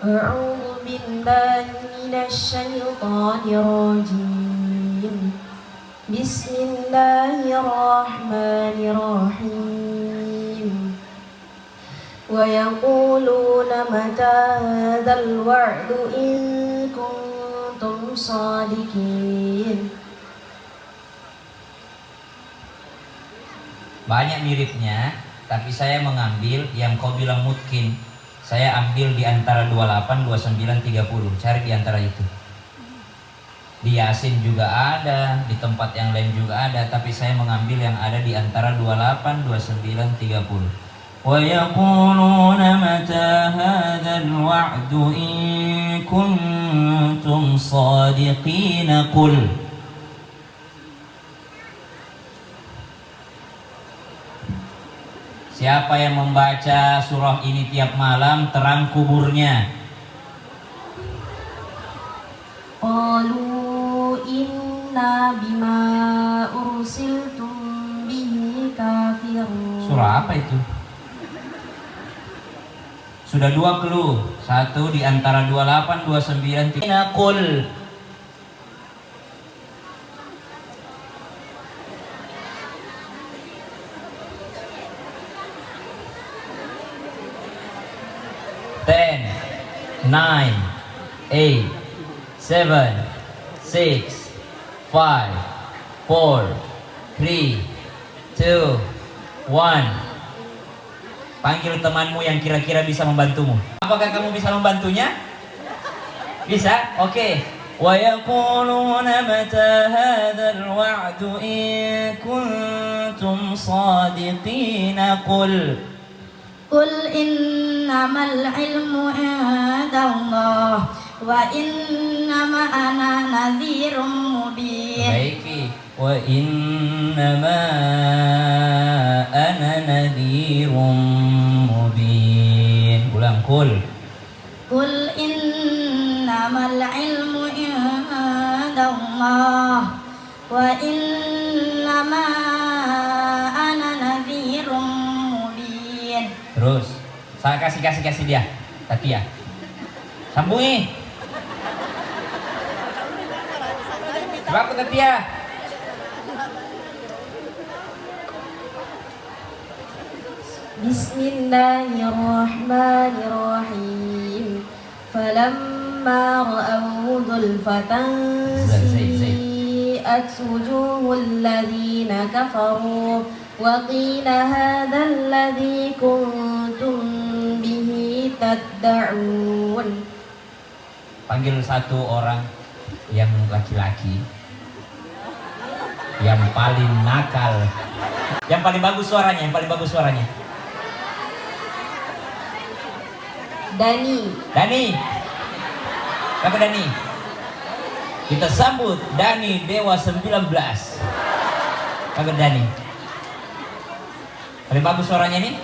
أعوذ بالله من الشيطان الرجيم. بسم الله الرحمن الرحيم. ويقولون متى هذا الوعد إن كنتم صادقين. Banyak miripnya, tapi saya mengambil yang kau bilang mungkin. Saya ambil di antara 28, 29, 30. Cari di antara itu. Di Yasin juga ada, di tempat yang lain juga ada, tapi saya mengambil yang ada di antara 28, 29, 30. ويقولون متى هذا الوعد إن كنتم صادقين قل Siapa yang membaca surah ini tiap malam terang kuburnya? Qalu inna bima ursiltum bihi kafirun. Surah apa itu? Sudah 2 clue. 1 di antara 28, 29. Qul Ten, 9, 8, 7, 6, 5, 4, 3, 2, 1. Panggil temanmu yang kira-kira bisa membantumu. Apakah kamu bisa membantunya? Bisa? Oke. Wa yaquluna mata hadzal wa'du in kuntum shadiqina qul innamal ilmu indallah wa innama ana nadhirum mubin. Baiki. Wa innama ana nadhirum mubin. Ulang qul innamal ilmu indallah wa innama ana nadhirum mubin. Terus saya kasih dia Tatia. Sambungi. Coba aku Tatia. Bismillahirrahmanirrahim. Falamma ra'aw dhulfatan si'at wujuhul ladzina kafaru wa qila hadzal ladzi kuntum bihi tad'un. Panggil satu orang yang laki-laki yang paling nakal, yang paling bagus suaranya, Dani. Kakak Dani. Kita sambut Dani Dewa 19. Kakak Dani. Paling bagus suaranya nih.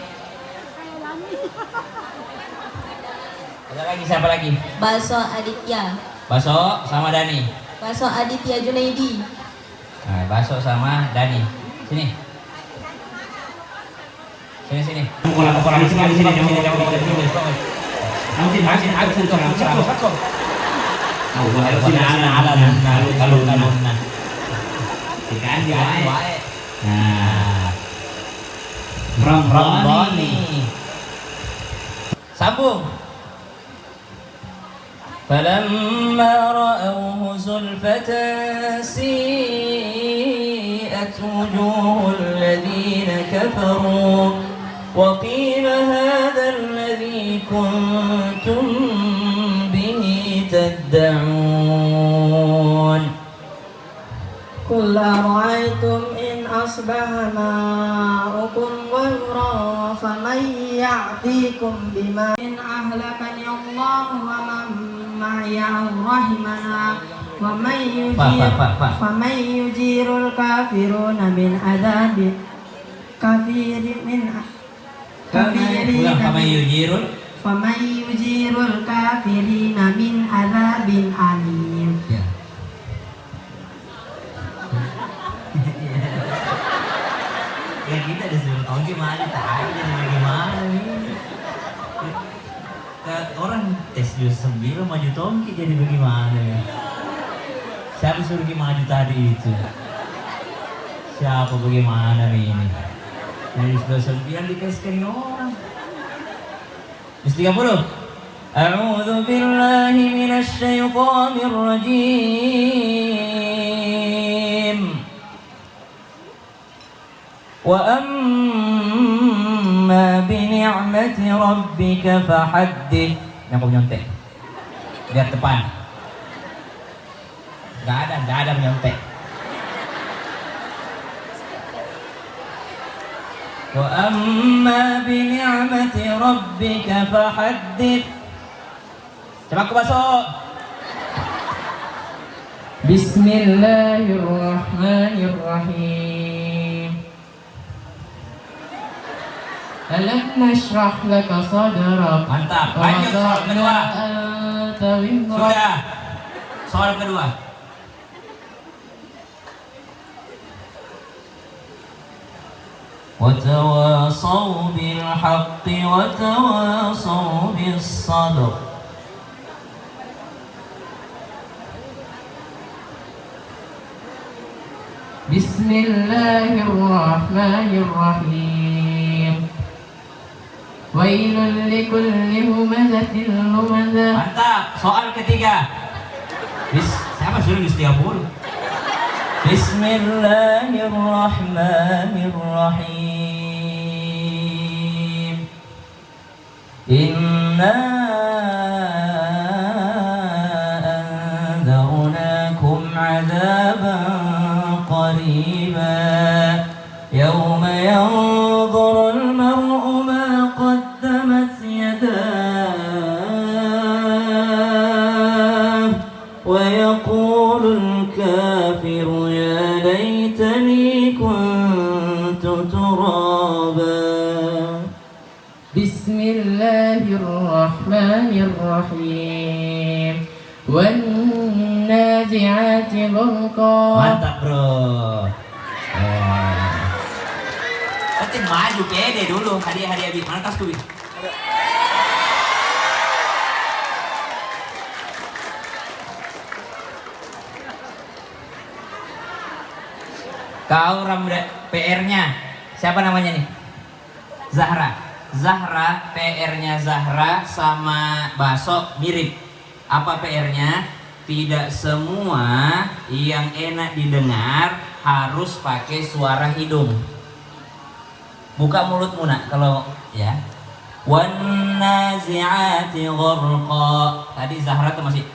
Ada lagi, siapa lagi? Baso Aditya. Baso sama Dani. Baso Aditya Junaidi. Nah, Baso sama Dani. Sini. Sini. Ramdhani. Sambung. Falamma ra'awhu zulfatan si'at wujuhul ladzina kafaru wa qila hadzal ladzi kuntum bihi tad'un. Qul ara'aytum in asbaha ma'ukum ghayra faman ya'tikum bima in ahlakani Allah wa man ma'ya rahimana wa man yujirul kafiruna min adabin faman yujirul kafirina min adabin alim. Ya kita disuruh tahu gimana, tahu jadi bagaimana nih. Orang tes jus 9 maju tongki jadi bagaimana ya? Siapa suruh maju tadi itu? Siapa bagaimana nih ini? Dari sudah 9 dikasihkan orang. Terus 30. A'udzu billahi minasy syaithanir rajim. Wa amma bi ni'mati rabbika fahaddits. Yang kau nyontek. Lihat depan. Enggak ada menyontek. Wa amma bi ni'mati rabbika fahaddits. Coba aku masuk. Bismillahirrahmanirrahim. Alam nashrah laka sadrak. Mantap. Lanjut soal kedua. Sudah. Soal kedua. وتواصوا بالحق وتواصوا بالصبر. Bismillahirrahmanirrahim. Wailul likulli humazatil lumazah. Mantap. Soal ketiga. Siapa suruh setiap puluh? Bismillahirrahmanirrahim. Inna anzarnakum 'adzaban qariban yawma yanzurul mar'u ma qaddamat yadahu wa yaqulul kafiru ya laitani kuntu turaba. Bismillahirrahmanirrahim. Wan nazi'ati ghurqa. Mantap bro. Nanti maju pede dulu. Hadiah Bi. Mana tasku Bi? Kau PR-nya siapa namanya nih? Zahra. Zahra, PR-nya Zahra sama Baso mirip. Apa PR-nya? Tidak semua yang enak didengar harus pakai suara hidung. Buka mulutmu nak kalau ya. Wan nazi'ati gharqa. Tadi Zahra tuh masih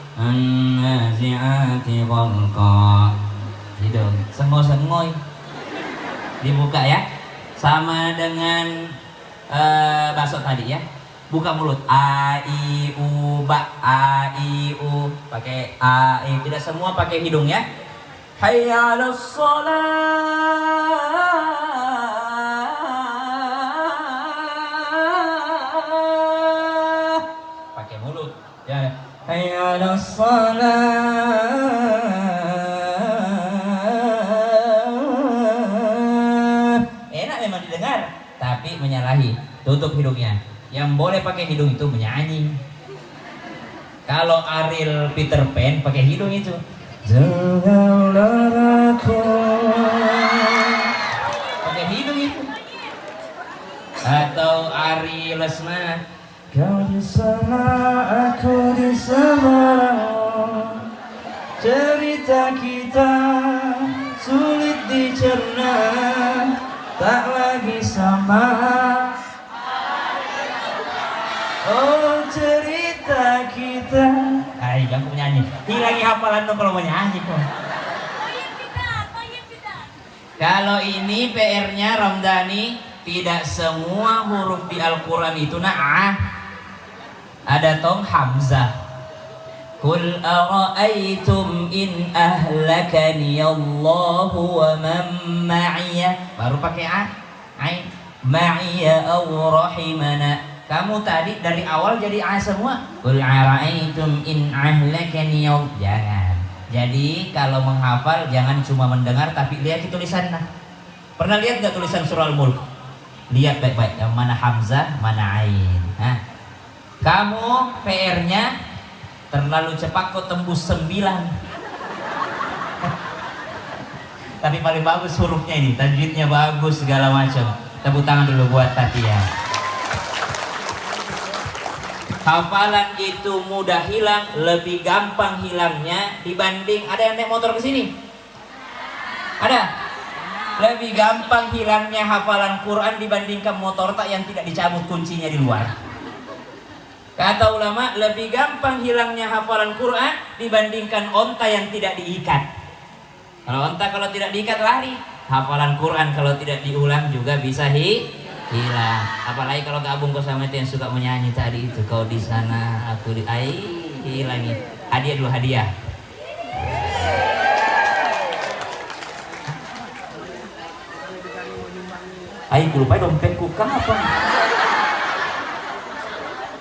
nazi'ati gharqa. Hidung sengoy-sengoy. Dibuka ya. Sama dengan Baso tadi ya. Buka mulut. A I U ba, A I U. Pakai A I, tidak semua pakai hidung ya. Hayya 'alas shalah. Pakai mulut ya. Hayya 'alas shalah. Enak memang didengar, tapi menyalahi. Tutup hidungnya. Yang boleh pakai hidung itu menyanyi. Kalau Ariel Peter Pan pakai hidung itu. Pakai hidung itu. Atau Ari Lesmana. Kau di sana, aku di sana. Cerita kita sulit dicerna, tak lagi sama. Oh cerita kita. Ay, jangan nyanyi. Hilangi hafalan dong kalau mau nyanyi kok. Kalau ini PR-nya Ramdhani, tidak semua huruf di Al-Quran itu na'ah. Ada tong hamzah. Qul ara'aytum in ahlakani Allahu wa man ma'iyya. Baru pakai ain. Ma'iyya aw rahimana. Kamu tadi dari awal jadi A semua. Qul ara'aytum in ahlakani. Jangan. Jadi kalau menghafal jangan cuma mendengar tapi lihat di tulisan. Pernah lihat gak tulisan surah Al-Mulk? Lihat baik-baik yang mana hamzah, mana ain. Kamu PR-nya terlalu cepat kok tembus 9. Tapi paling bagus hurufnya ini, tajwidnya bagus segala macam. Tepuk tangan dulu buat Tatia. Hafalan itu mudah hilang, lebih gampang hilangnya dibanding ada yang naik motor ke sini. Ada? Lebih gampang hilangnya hafalan Quran dibandingkan motor tak yang tidak dicabut kuncinya di luar. Kata ulama, lebih gampang hilangnya hafalan Quran dibandingkan onta yang tidak diikat. Kalau onta kalau tidak diikat lari, hafalan Quran kalau tidak diulang juga bisa Hilang. Apalagi kalau gabung kau sama itu yang suka menyanyi tadi itu. Kau di sana, aku di hilang. Hadiah dulu, hadiah. Aku lupa dompetku apa?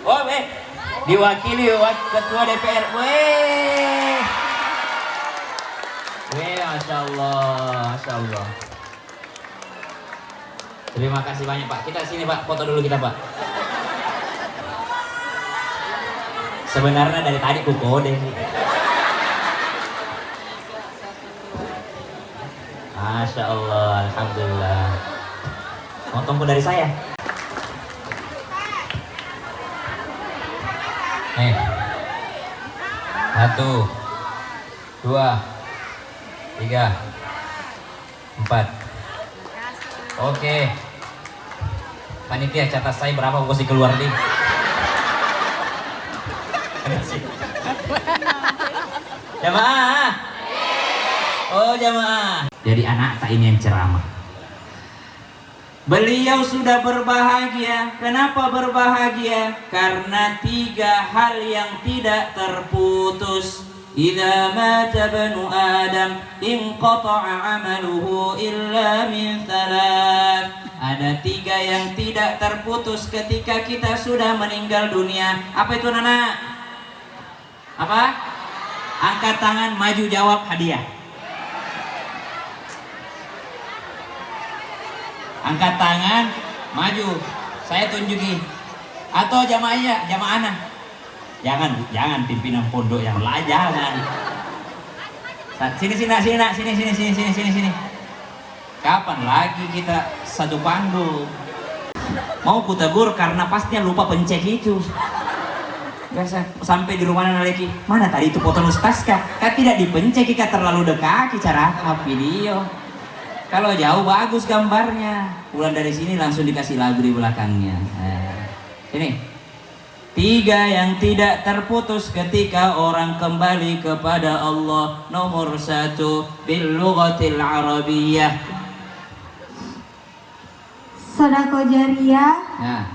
Oh, diwakili ketua DPR. Weh, masya Allah, masya Allah. Terima kasih banyak Pak. Kita sini Pak, foto dulu kita Pak. Sebenarnya dari tadi ku kode. Masya Allah, alhamdulillah. Tunggu dari saya. Nih, 1, 2, 3, 4. Oke. Panitia catat saya berapa posisi keluar nih? Jamaah. Oh jamaah. Jadi anak tak ini yang ceramah. Beliau sudah berbahagia. Kenapa berbahagia? Karena 3 hal yang tidak terputus. Idza mata banu Adam inqata'a 'amaluhu illa min 3. Ada 3 yang tidak terputus ketika kita sudah meninggal dunia. Apa itu Nana? Apa? Angkat tangan, maju jawab, hadiah. Angkat tangan, maju. Saya tunjuki. Atau jamaahnya, jamaah. Jangan pimpinan pondok yang lain, jangan. Sini. Kapan lagi kita satu panggung? Mau ku tegur karena pastinya lupa pencet itu. Biasa sampai di rumah lagi. Mana tadi itu foto ustaz kah? Kan tidak dipencet, kita terlalu dekat cara video. Kalau jauh bagus gambarnya. Pulang dari sini langsung dikasih lagu di belakangnya. Ini 3 yang tidak terputus ketika orang kembali kepada Allah. Nomor 1 bil lughatil arabiyyah. Sedekah jariyah. Nah.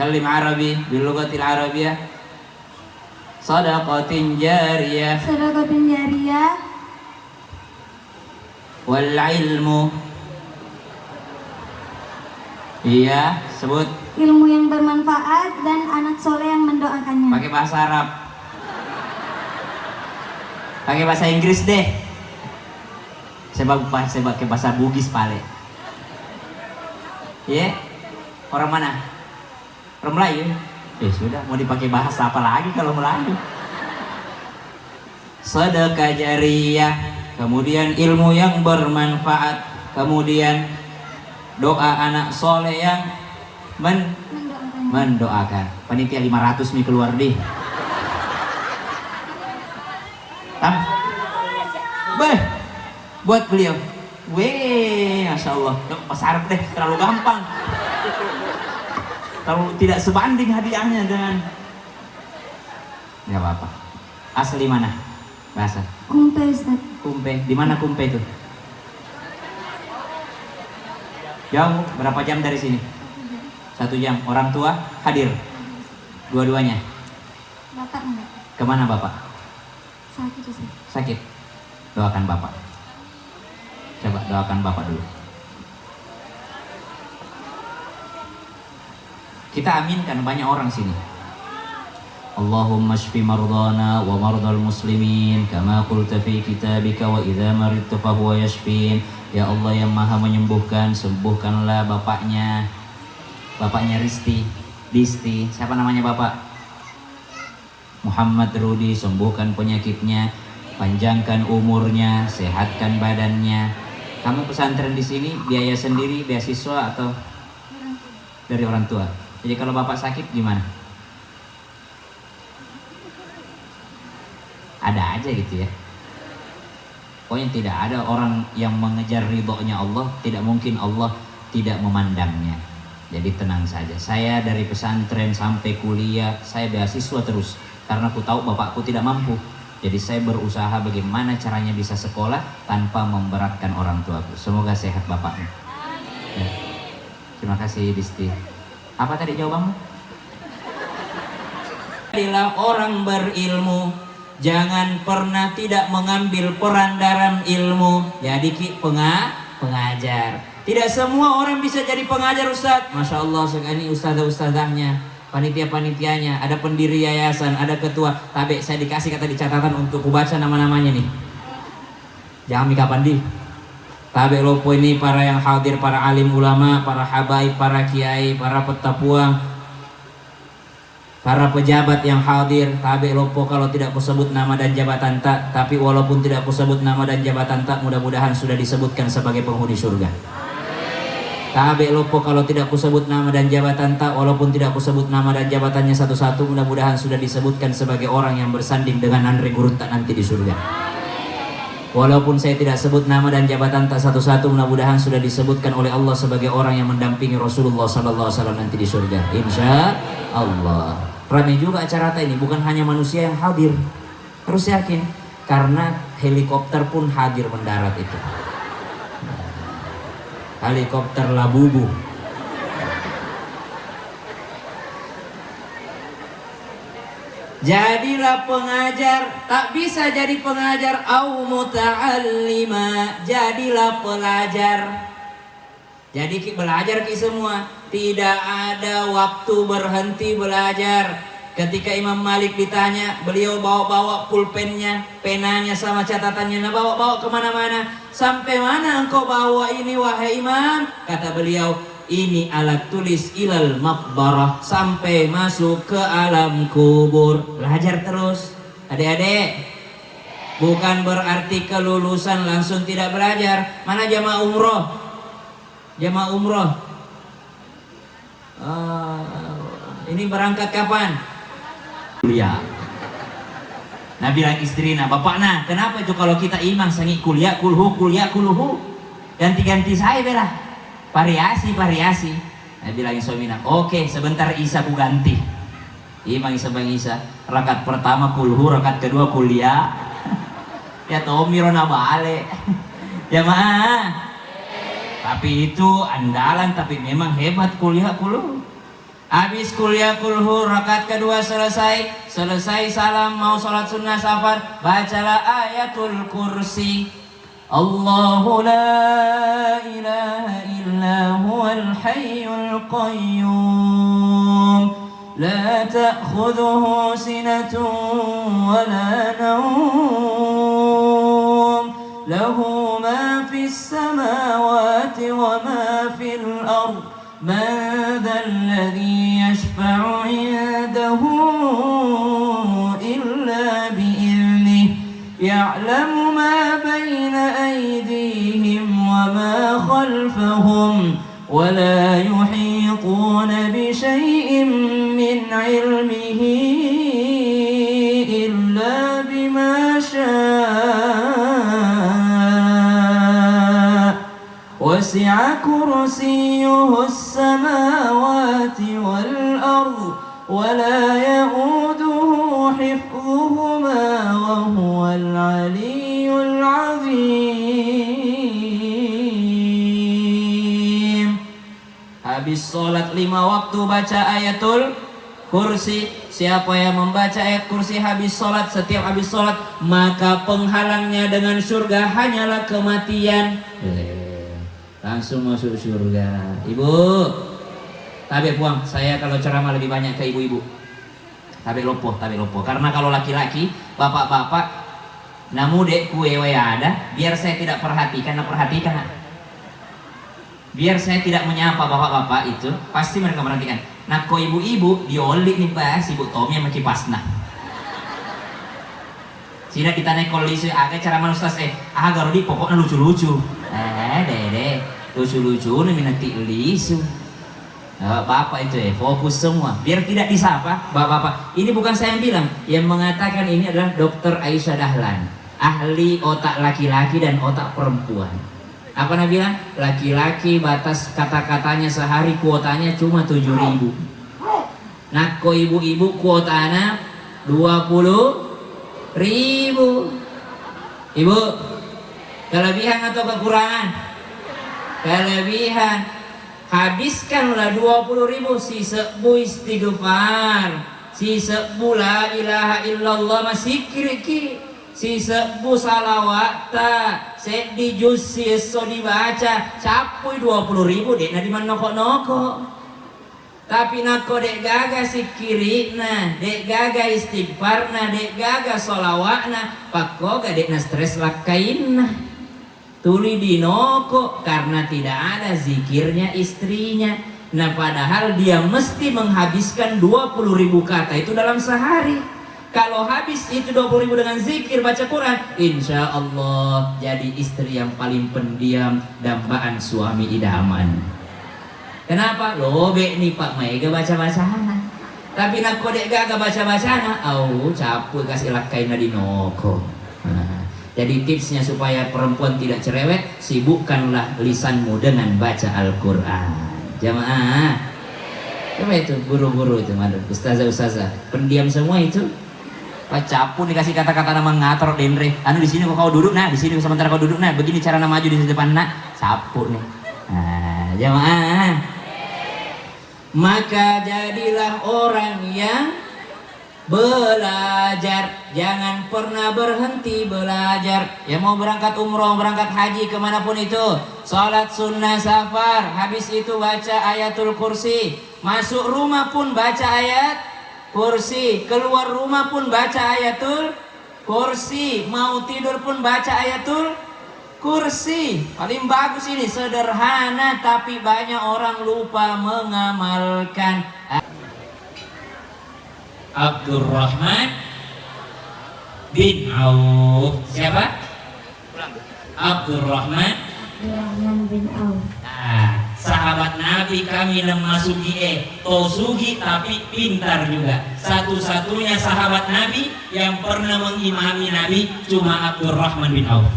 Kalim Arabi bil lughatil arabiyyah. Sadaqatin jariyah. Sedekatin jariyah. Wal ilmu. Iya, sebut. Ilmu yang bermanfaat dan anak soleh yang mendoakannya. Pakai bahasa Arab. Pakai bahasa Inggris deh. Saya pakai bahasa Bugis pale. Ya, orang mana? Orang Melayu. Sudah, mau dipakai bahasa apa lagi kalau Melayu? Sedekah jariyah, kemudian ilmu yang bermanfaat, kemudian doa anak soleh yang mendoakan. Panitia 500 nih keluar deh. Buat beliau. Masya Allah. Bahasa Arab deh, terlalu gampang. Terlalu tidak sebanding hadiahnya dengan. Gak apa-apa. Asli mana? Bahasa. Kumpe Ustaz. Kumpe. Di mana Kumpe itu? Jauh. Berapa jam dari sini? 1 jam. Orang tua hadir? Dua-duanya? Bapak enggak. Kemana Bapak? Sakit Ustaz. Sakit. Doakan Bapak. Coba doakan Bapak dulu. Kita aminkan, banyak orang sini. Allahumma shfi mardana wa mardal muslimin kama qulta fi kitabika wa idza maridtu fa huwa yashfin. Ya Allah yang Maha menyembuhkan, sembuhkanlah bapaknya Disti. Siapa namanya Bapak? Muhammad Rudi, sembuhkan penyakitnya, panjangkan umurnya, sehatkan badannya. Kamu pesantren di sini biaya sendiri, beasiswa atau dari orang tua? Jadi kalau Bapak sakit gimana? Ada aja gitu ya. Pokoknya tidak ada orang yang mengejar ridhonya Allah, tidak mungkin Allah tidak memandangnya. Jadi tenang saja. Saya dari pesantren sampai kuliah, saya beasiswa terus. Karena aku tahu bapakku tidak mampu. Jadi saya berusaha bagaimana caranya bisa sekolah tanpa memberatkan orang tuaku. Semoga sehat bapaknya. Ya. Terima kasih Disti. Apa tadi jawabanmu? Jadilah orang berilmu, jangan pernah tidak mengambil peran dalam ilmu. Jadi pengajar. Tidak semua orang bisa jadi pengajar, Ustaz. Masya Allah, ini ustazah-ustazahnya, panitia-panitianya, ada pendiri yayasan, ada ketua. Tapi saya dikasih kata di catatan untuk kubaca nama-namanya nih. Jangan kapan di. Tabe lopo ini para yang hadir, para alim ulama, para habaib, para kiai, para petapuang, para pejabat yang hadir. Tabe lopo kalau tidak kusebut nama dan jabatan tak, tapi walaupun tidak kusebut nama dan jabatan tak, mudah-mudahan sudah disebutkan sebagai penghuni surga. Tabe lopo kalau tidak kusebut nama dan jabatan tak, walaupun tidak kusebut nama dan jabatannya satu-satu, mudah-mudahan sudah disebutkan sebagai orang yang bersanding dengan Andre Gurunta nanti di surga. Walaupun saya tidak sebut nama dan jabatan tak satu-satu, mudah-mudahan sudah disebutkan oleh Allah sebagai orang yang mendampingi Rasulullah SAW nanti di surga. Insya Allah. Ramai juga acara ini, bukan hanya manusia yang hadir. Terus yakin, karena helikopter pun hadir mendarat itu. Helikopter Labubu. Jadilah pengajar, tak bisa jadi pengajar au muta'allima, jadilah pelajar. Jadi belajar ki semua, tidak ada waktu berhenti belajar. Ketika Imam Malik ditanya, beliau bawa-bawa pulpennya, penanya sama catatannya, nah bawa-bawa kemana-mana. Sampai mana engkau bawa ini wahai Imam? Kata beliau, ini alat tulis ilal maqbarah, sampai masuk ke alam kubur. Belajar terus adik-adik, bukan berarti kelulusan langsung tidak belajar. Mana jamaah umroh? Jamaah umroh ini berangkat kapan? Kuliah. Nah bilang istrinya, bapak nah kenapa itu kalau kita imam sangi kuliah kulhu ganti-ganti saya belah variasi. Nah bilangin suaminya, oke sebentar Isa ku ganti. Imam Isa bang Isa, rakaat pertama kulhu, rakaat kedua kuliah. Ya tomiro na bale. Ya mah. Tapi itu andalan, tapi memang hebat kuliah kulhu. Habis kuliah kulhu, rakaat kedua selesai salam, mau sholat sunnah safar, bacalah ayatul kursi. Allahu la ilaha illa huwal hayyul qayyum, la ta'khudhuhu sinatun wa la nawm, lahu ma fis samawati wa ma fil ard, man dhal ladhi yashfa'u 'indahu illa bi'idhnihi, ya'lamu ma bayna aydihim wa ma khalfahum, wa la yuhituna bi shay'in min 'ilmihi illa bima syaa, wasi'a kursiyyuhu as-samawati wal ard, wa la ya'uduhu hifdhuhuma wa huwal 'aliyyul 'azim. Habis sholat 5 waktu baca ayatul kursi. Siapa yang membaca ayat kursi habis sholat, setiap habis sholat, maka penghalangnya dengan surga hanyalah kematian. Langsung masuk surga. Ibu, tabe puang, saya kalau ceramah lebih banyak ke ibu-ibu. Tabe lopo. Karena kalau laki-laki, bapak-bapak, namu dek kue ada, biar saya tidak perhatikan. Biar saya tidak menyapa bapak-bapak itu, pasti mereka perhatikan. Nah, ko ibu-ibu diolik nih pas ibu Tommy sama kipasna. Sina kita naik kolisi agak cara manusia agar di pokoknya lucu-lucu. Dede lucu-lucu nih minati lisu. Bapak itu fokus semua biar tidak disapa bapak-bapak. Ini bukan saya yang bilang, yang mengatakan ini adalah Dr. Aisyah Dahlan, ahli otak laki-laki dan otak perempuan. Apa Nabi bilang? Laki-laki batas kata-katanya sehari kuotanya cuma 7.000. Nah, ko ibu-ibu kuotanya 20.000. Ibu, kelebihan atau kekurangan? Kelebihan. habiskanlah 20.000 si sebu istighfar, si sebu la ilaha illallah masih kiri si sebu salawata sedi jus si eso dibaca capui 20.000 dek na di mana noko tapi nako dek gaga si kiri nah dek gaga istighfar nah dek gaga solawat nah pakko ga dek na stres lakain nah tuli di noko karena tidak ada zikirnya istrinya. Nah padahal dia mesti menghabiskan 20.000 kata itu dalam sehari. Kalau habis itu 20.000 dengan zikir baca Quran, insya Allah jadi istri yang paling pendiam, dambaan suami idaman. Kenapa? Lobe nih Pak Mega baca-bacana. Tapi nak kodek gaga baca-bacana, capek kasih lakaina di noko. Jadi tipsnya supaya perempuan tidak cerewet, sibukkanlah lisanmu dengan baca Al-Quran. Jamaah, coba itu guru-guru itu, ustazah-ustazah, pendiam semua itu. Baca pun dikasih kata-kata nama ngator denre. Anu di sini kau duduk nah, di sini sementara kau duduk nah, begini cara nama maju di depan nak, sapu nih. Nah, jamaah. Maka jadilah orang yang belajar, jangan pernah berhenti belajar. Ya mau berangkat umroh, berangkat haji, kemanapun itu, sholat sunnah safar, habis itu baca ayatul kursi, masuk rumah pun baca ayat kursi, keluar rumah pun baca ayatul kursi, mau tidur pun baca ayatul kursi. Paling bagus ini, sederhana tapi banyak orang lupa mengamalkan. Abdurrahman bin Auf. Siapa? Abdurrahman bin Auf. Sahabat Nabi kami memasuki tosugi tapi pintar juga. Satu-satunya sahabat Nabi yang pernah mengimami Nabi cuma Abdurrahman bin Auf.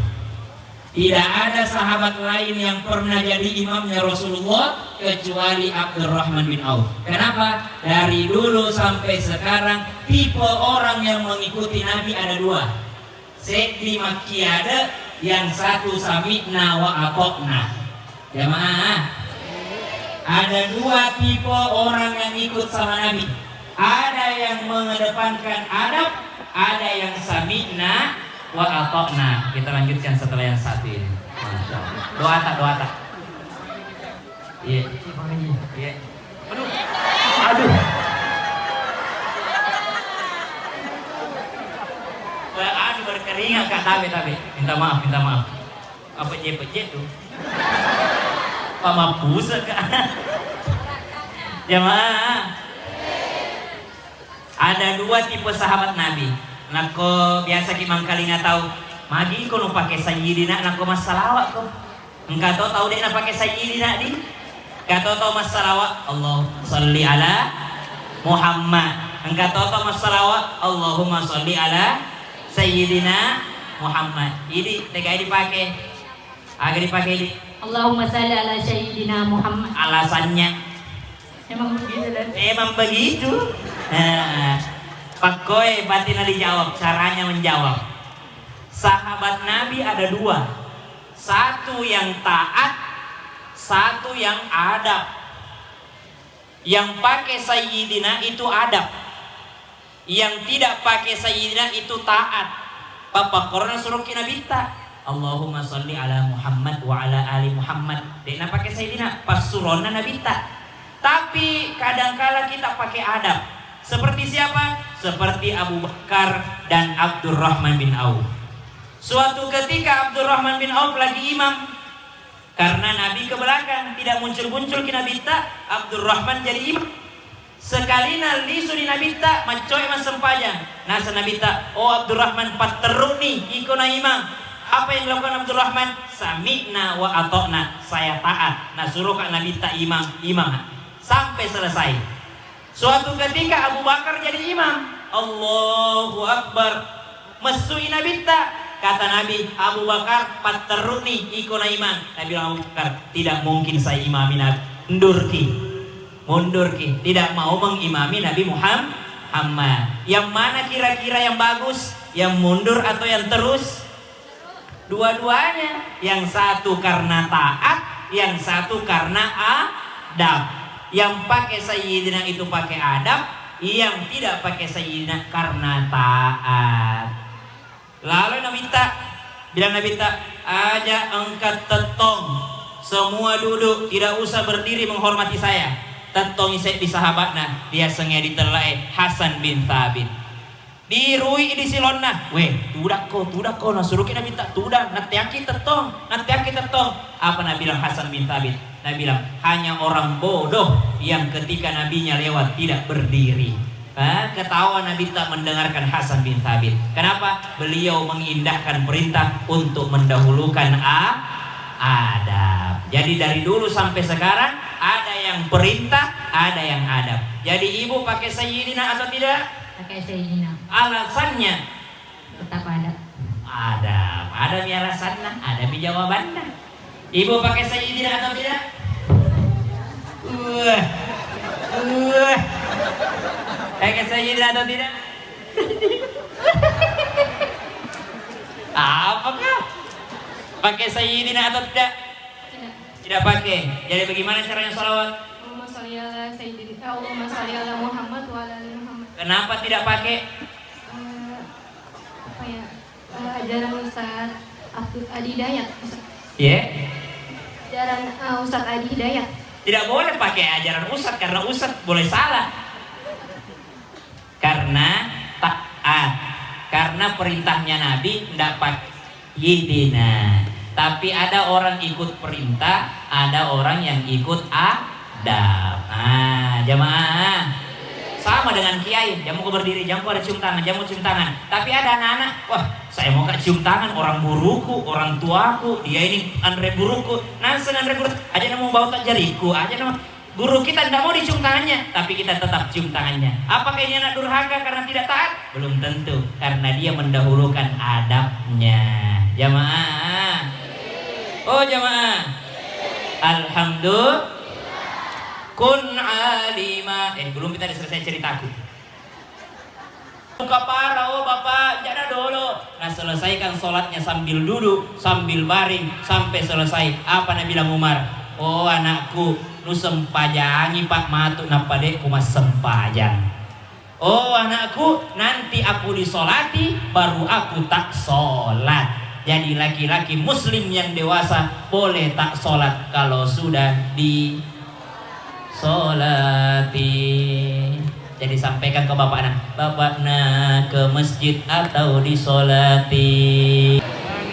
Tidak ada sahabat lain yang pernah jadi imamnya Rasulullah kecuali Abdurrahman bin Auf. Kenapa? Dari dulu sampai sekarang tipe orang yang mengikuti Nabi ada dua. Di Makki ada, yang satu sami'na wa atokna. Jamaah, ada dua tipe orang yang ikut sama Nabi. Ada yang mengedepankan adab, ada yang sami'na wa atokna. Kita lanjutkan setelah yang satu ini. Masya Allah. Doa tak. Iya. Iya. Aduh. Aduh berkeringat kak tabe. Minta maaf. Apa pejit tuh? Pak mampus kak. Jamaah. Ada dua tipe sahabat Nabi. Nako biasa kimang kali nggak tahu. Magi kono pakai sayyidina nako masalawat ko. Engkau tahu deh nak pakai sayyidina di. Engkau tahu masalawat. Allah salli ala Muhammad. Engkau tahu masalawat. Allahumma salli ala sayyidina Muhammad. Ini tega dipakai. Agak dipakai di. Allahumma salli ala sayyidina Muhammad. Alasannya emang begitu dan. Emang begitu. Pakoy batinnya dijawab, caranya menjawab. Sahabat Nabi ada dua, satu yang taat, satu yang adab. Yang pakai sayyidina itu adab, yang tidak pakai sayyidina itu taat. Papa Korona suruh kita minta Allahumma sholli ala Muhammad wa ala ali Muhammad. Dena pakai sayyidina pas surona nabita. Tapi kadangkala kita pakai adab. Seperti siapa? Seperti Abu Bakar dan Abdurrahman bin Auf. Suatu ketika Abdurrahman bin Auf lagi imam. Karena Nabi ke belakang, tidak muncul-muncul kina bita, Abdurrahman jadi imam. Sekali lisu di nabita, macoy mas sempajang. Nasa nabita, oh Abdurrahman patteruk nih, iko na imam. Apa yang dilakukan Abdurrahman? Sami'na wa atokna, saya taat. Nah suruh kak nabita imam. Sampai selesai. Suatu ketika Abu Bakar jadi imam. Allahu Akbar. Mesui nabita. Kata Nabi, Abu Bakar patteruni iko na imam. Nabi Abu Bakar, tidak mungkin saya imami Nabi. Mundur ki. Tidak mau mengimami Nabi Muhammad. Yang mana kira-kira yang bagus? Yang mundur atau yang terus? Dua-duanya. Yang satu karena taat, yang satu karena adab. Yang pakai sayyidina itu pakai adab, yang tidak pakai sayyidina karena taat. Lalu bilang Nabi tak aja angkat tetong, semua duduk, tidak usah berdiri menghormati saya. Tetong saya di sahabatna, dia sengaja ditelai Hasan bin Thabit. Dirui di silonna, tudak ko nasuruh Nabi tak tudak, natiaki tetong. Apa Nabi bilang Hasan bin Thabit? Nabi bilang hanya orang bodoh yang ketika nabinya lewat tidak berdiri. Ketawa Nabi tak mendengarkan Hasan bin Thabit. Kenapa? Beliau mengindahkan perintah untuk mendahulukan adab. Jadi dari dulu sampai sekarang ada yang perintah, ada yang adab. Jadi ibu pakai sayyidina atau tidak? Pakai sayyidina. Alasannya? Tetap adab. Adab. Ada di alasannya, ada di jawabannya. Ibu pakai sayyidina atau tidak? Pakai sayyidina atau tidak? Apakah? Pakai sayyidina atau tidak? Tidak pakai. Jadi bagaimana caranya sholawat? Allahumma sholli ala sayyidina, Allahumma sholli ala Muhammad wa ala ali Muhammad. Kenapa tidak pakai? Ajaran Ustaz Adi Hidayat. Ajaran Ustaz Adi Hidayat. Tidak boleh pakai ajaran Ustaz karena Ustaz boleh salah. Karena taat. Karena perintahnya Nabi tidak pakai sayyidina. Tapi ada orang ikut perintah, ada orang yang ikut adab. Jamaah sama dengan kiai, jamu ke berdiri, jamu ada cium tangan, jamu cium tangan. Tapi ada anak-anak, wah saya mau gak cium tangan orang guruku, orang tuaku, dia ini andre guruku, nasa andre guru, aja mau bawa tak jariku, aja nama guru kita tidak mau dicium tangannya, tapi kita tetap cium tangannya. Apakah ini anak durhaka karena tidak taat? Belum tentu, karena dia mendahulukan adabnya. Jamaah, oh jamaah, alhamdulillah. Kun alima. Belum kita selesai ceritaku. Kapara, oh bapak, jangan dulu. Nah selesaikan sholatnya sambil duduk, sambil baring, sampai selesai. Apa Nabi bilang Umar? Oh anakku, nu sempajangi pak matu napadek kumas sempajang. Oh anakku, nanti aku disolati, baru aku tak sholat. Jadi laki-laki muslim yang dewasa boleh tak sholat kalau sudah di solati. Jadi sampaikan ke bapaknya ke masjid atau disolati.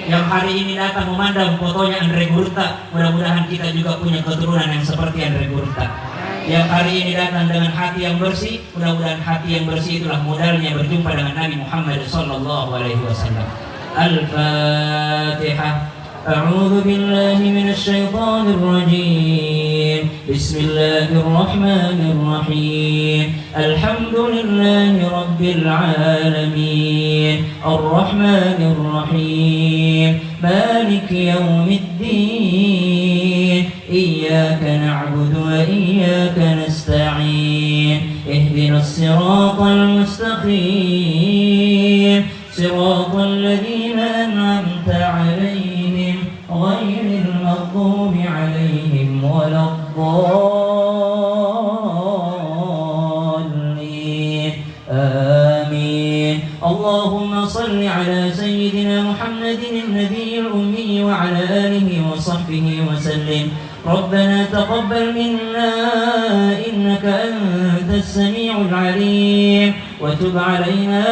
Yang hari ini datang memandang fotonya Andre Gurta, mudah-mudahan kita juga punya keturunan yang seperti Andre Gurta. Yang hari ini datang dengan hati yang bersih, mudah-mudahan hati yang bersih itulah modalnya berjumpa dengan Nabi Muhammad SAW. Al-Fatihah. أعوذ بالله من الشيطان الرجيم بسم الله الرحمن الرحيم الحمد لله رب العالمين الرحمن الرحيم مالك يوم الدين إياك نعبد وإياك نستعين اهدنا الصراط المستقيم صراط الذين أنعمت عليهم غير المغضوب عليهم ولا الضالين آمين اللهم صل على سيدنا محمد النبي الأمي وعلى آله وصحبه وسلم ربنا تقبل منا إنك أنت السميع العليم وتب علينا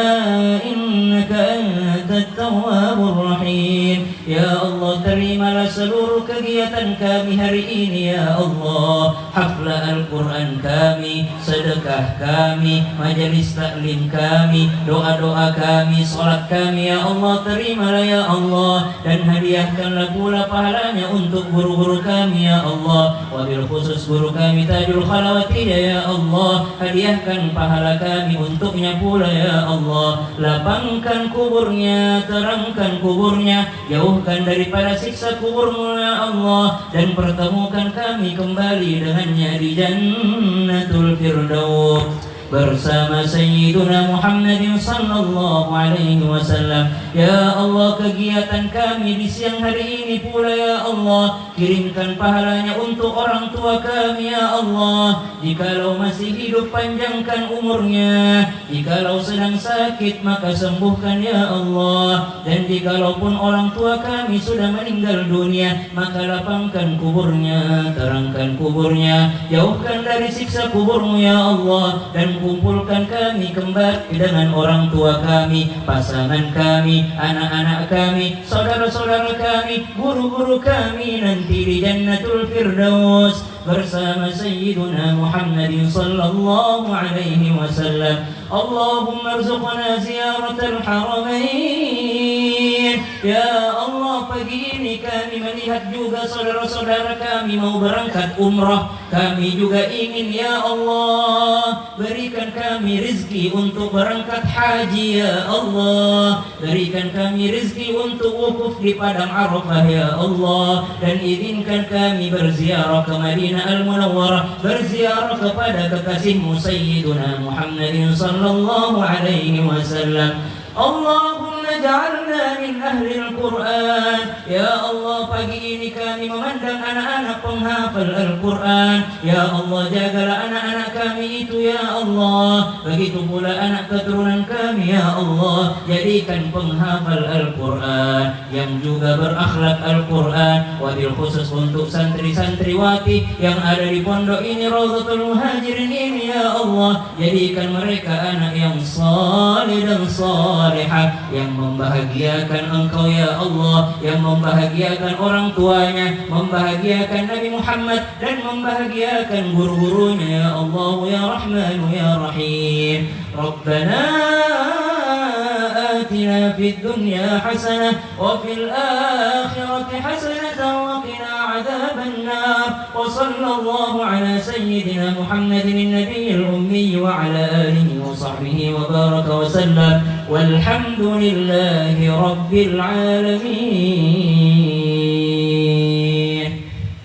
إنك أنت التواب الرحيم يا الله terima seluruh kegiatan kami hari ini ya Allah, haflah Al-Quran kami, sedekah kami, majelis taklim kami, doa-doa kami, salat kami ya Allah, terimalah ya Allah, dan hadiahkanlah pula pahalanya untuk guru-guru kami ya Allah, wabil khusus guru kami Tajul Khalawatiyah ya Allah, hadiahkan pahala kami untuknya pula ya Allah, lapangkan kuburnya, terangkan kuburnya, jauhkan daripada siksa kuburmu ya Allah, dan pertemukan kami kembali dengannya di Jannatul Firdaus. bersama Sayyiduna Muhammadin sallallahu alaihi wasallam. Ya Allah, kegiatan kami di siang hari ini pula ya Allah, kirimkan pahalanya untuk orang tua kami ya Allah. Jikalau masih hidup, panjangkan umurnya. Jikalau sedang sakit, maka sembuhkan ya Allah. Dan jikalaupun orang tua kami sudah meninggal dunia, maka lapangkan kuburnya, terangkan kuburnya, jauhkan dari siksa kuburmu ya Allah. Dan kumpulkan kami kembali dengan orang tua kami, pasangan kami, anak-anak kami, saudara-saudara kami, guru-guru kami nanti di Jannatul Firdaus bersama Sayyiduna Muhammadin sallallahu alaihi wasallam. Allahumma arzuqna ziyaratal haramain. Ya Allah, pagi ini kami melihat juga saudara-saudara kami mau berangkat umrah. Kami juga ingin ya Allah, berikan kami rizki untuk berangkat haji ya Allah. Berikan kami rizki untuk wukuf di Padang Arafah ya Allah. Dan izinkan kami berziarah ke Madinah Al-Munawwarah, berziarah kepada kekasihmu Sayyiduna Muhammadin sallallahu alaihi wasallam. Allahumma ja'alna min ahli al-Quran. Ya Allah, pagi ini kami memandang anak-anak penghafal Al-Quran. Ya Allah, jagalah anak-anak kami itu ya Allah. Begitu pula anak keturunan kami ya Allah. Jadikan penghafal Al-Quran yang juga berakhlak Al-Quran. Wabil khusus untuk santri-santriwati yang ada di pondok ini, Raudhatul Muhajirin ini ya Allah. Jadikan mereka anak yang saleh dan salihah, yang membahagiakan Engkau ya Allah, yang membahagiakan orang tuanya, membahagiakan Nabi Muhammad, dan membahagiakan guru-gurunya ya Allah ya Rahman ya Rahim. Rabbana atina fid dunya hasanah wa fil akhirati hasanatan wa qina adzaban nar. Wa sallallahu ala sayyidina Muhammadin an-nabiyil ummi wa ala alihi wa sahbihi wa baraka wa sallam. Walhamdulillahi rabbil alamin.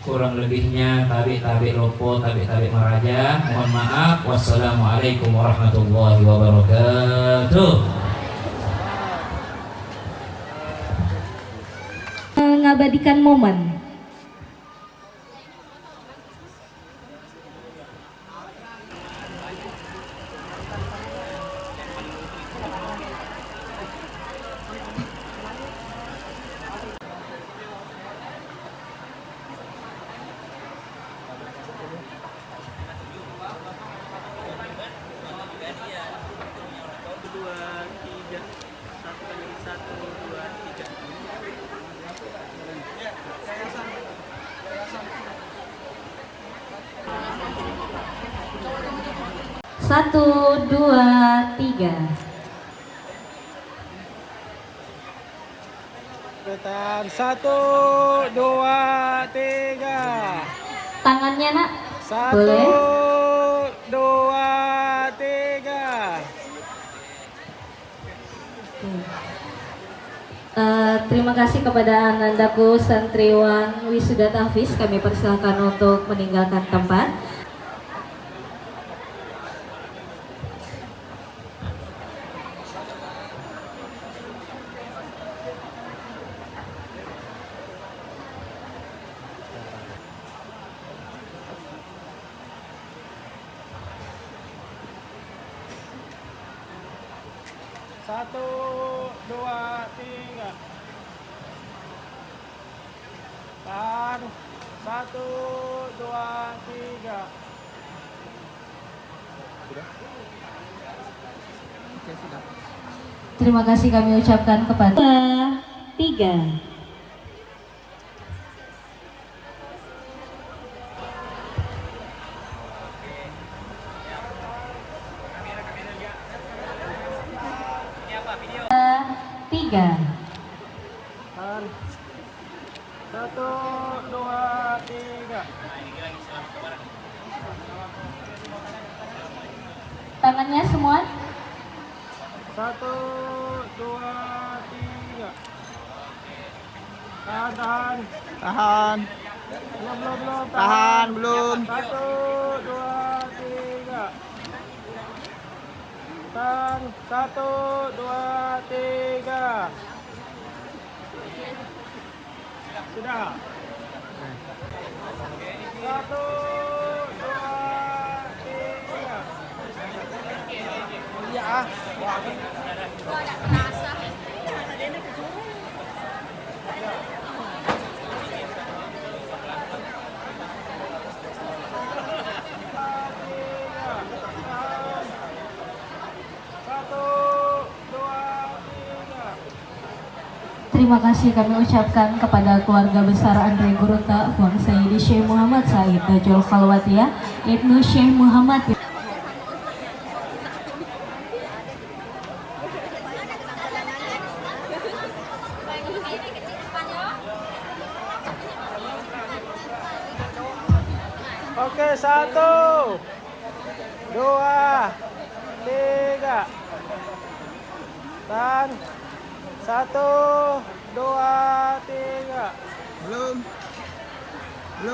Kurang lebihnya tabi-tabi lopo, tabi-tabi meraja, mohon maaf. Wassalamualaikum warahmatullahi wabarakatuh. Mengabadikan momen. Satu, dua, tiga. Petan 1, 2, 3. Tangannya nak. 1, Boleh. 2, 3. Terima kasih kepada anandaku santriwan wisuda tahfiz. Kami persilakan untuk meninggalkan tempat. Satu, dua, tiga. Tahan. 1, 2, 3. Terima kasih kami ucapkan kepada 3. Tiga. 1, 2, 3. Tangannya semua. 1, 2, 3. Tahan. Tahan. Belum. Tahan, belum. 1, 2, 3. Dan 1, 2, 3. Sudah. 1, 2, 3. Iya. Terima kasih kami ucapkan kepada keluarga besar Andre Gurunta, Fuang Sayyidi Syekh Muhammad Said Tajul Khalwatiyah, Ibnu Syekh Muhammad. Oke, 1, 2, 3. Dan 1, 2, 3. Belum.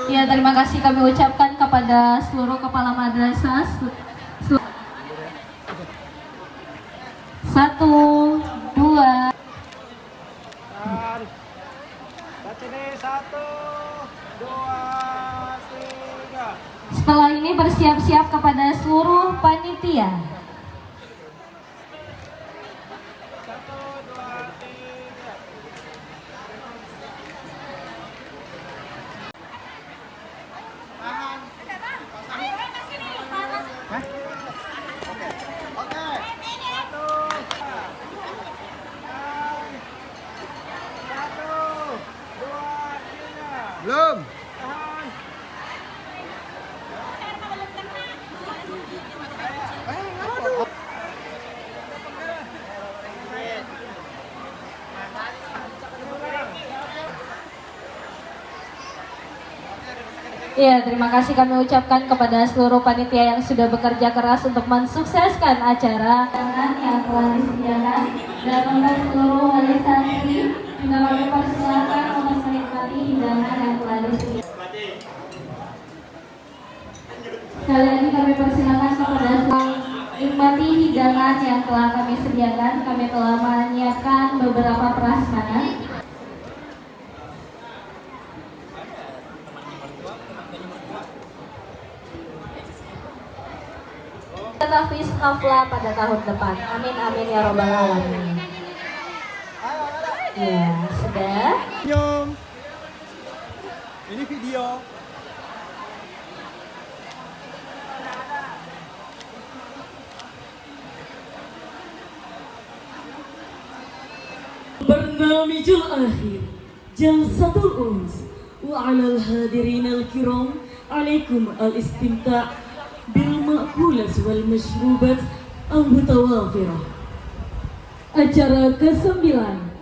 Ya, terima kasih kami ucapkan kepada seluruh kepala madrasah. 1, 2. Dan sini 1, 2, 3. Setelah ini bersiap-siap kepada seluruh panitia. Belum. Ya, terima kasih kami ucapkan kepada seluruh panitia yang sudah bekerja keras untuk mensukseskan acara yang telah disediakan, dan untuk seluruh wali santri juga kami persilakan untuk menikmati hidangan yang telah disediakan. Sekali lagi kami persilakan kepada menikmati hidangan yang telah kami sediakan. Kami telah menyiapkan beberapa prasmanan. Tahfiz hafla pada tahun depan. Amin amin ya robbal alamin. Ya, sudah. Ini video. Barnamijul akhir Jalsatul Uns wa 'alal hadirin al-kiram, alaikum al-istimta' bil ma'kulat wal mashrubat al-mutawafirah. Acara ke-9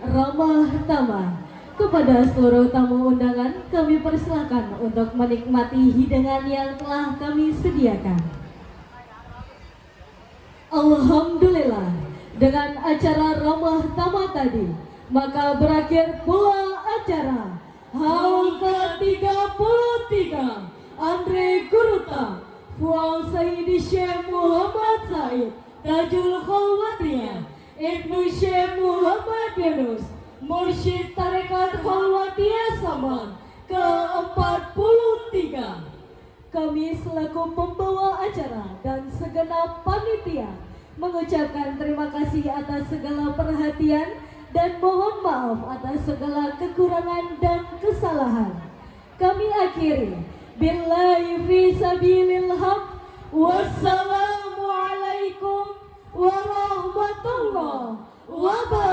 Ramah Tamah. Kepada seluruh tamu undangan kami persilakan untuk menikmati hidangan yang telah kami sediakan. Alhamdulillah, dengan acara Ramah Tamah tadi, maka berakhir pula acara Haul ke-33 Andre Gurunta, Fuang Sayyidi Syekh Muhammad Said Tajul Khalwatiyah, Ibnu Syekh Muhammad Yunus, Mursyid Tarekat Khalwatiyah Saman ke-43. Kami selaku pembawa acara dan segenap panitia mengucapkan terima kasih atas segala perhatian dan mohon maaf atas segala kekurangan dan kesalahan. Kami akhiri billahi fi sabilil haq. Wassalamualaikum warahmatullahi wabarakatuh.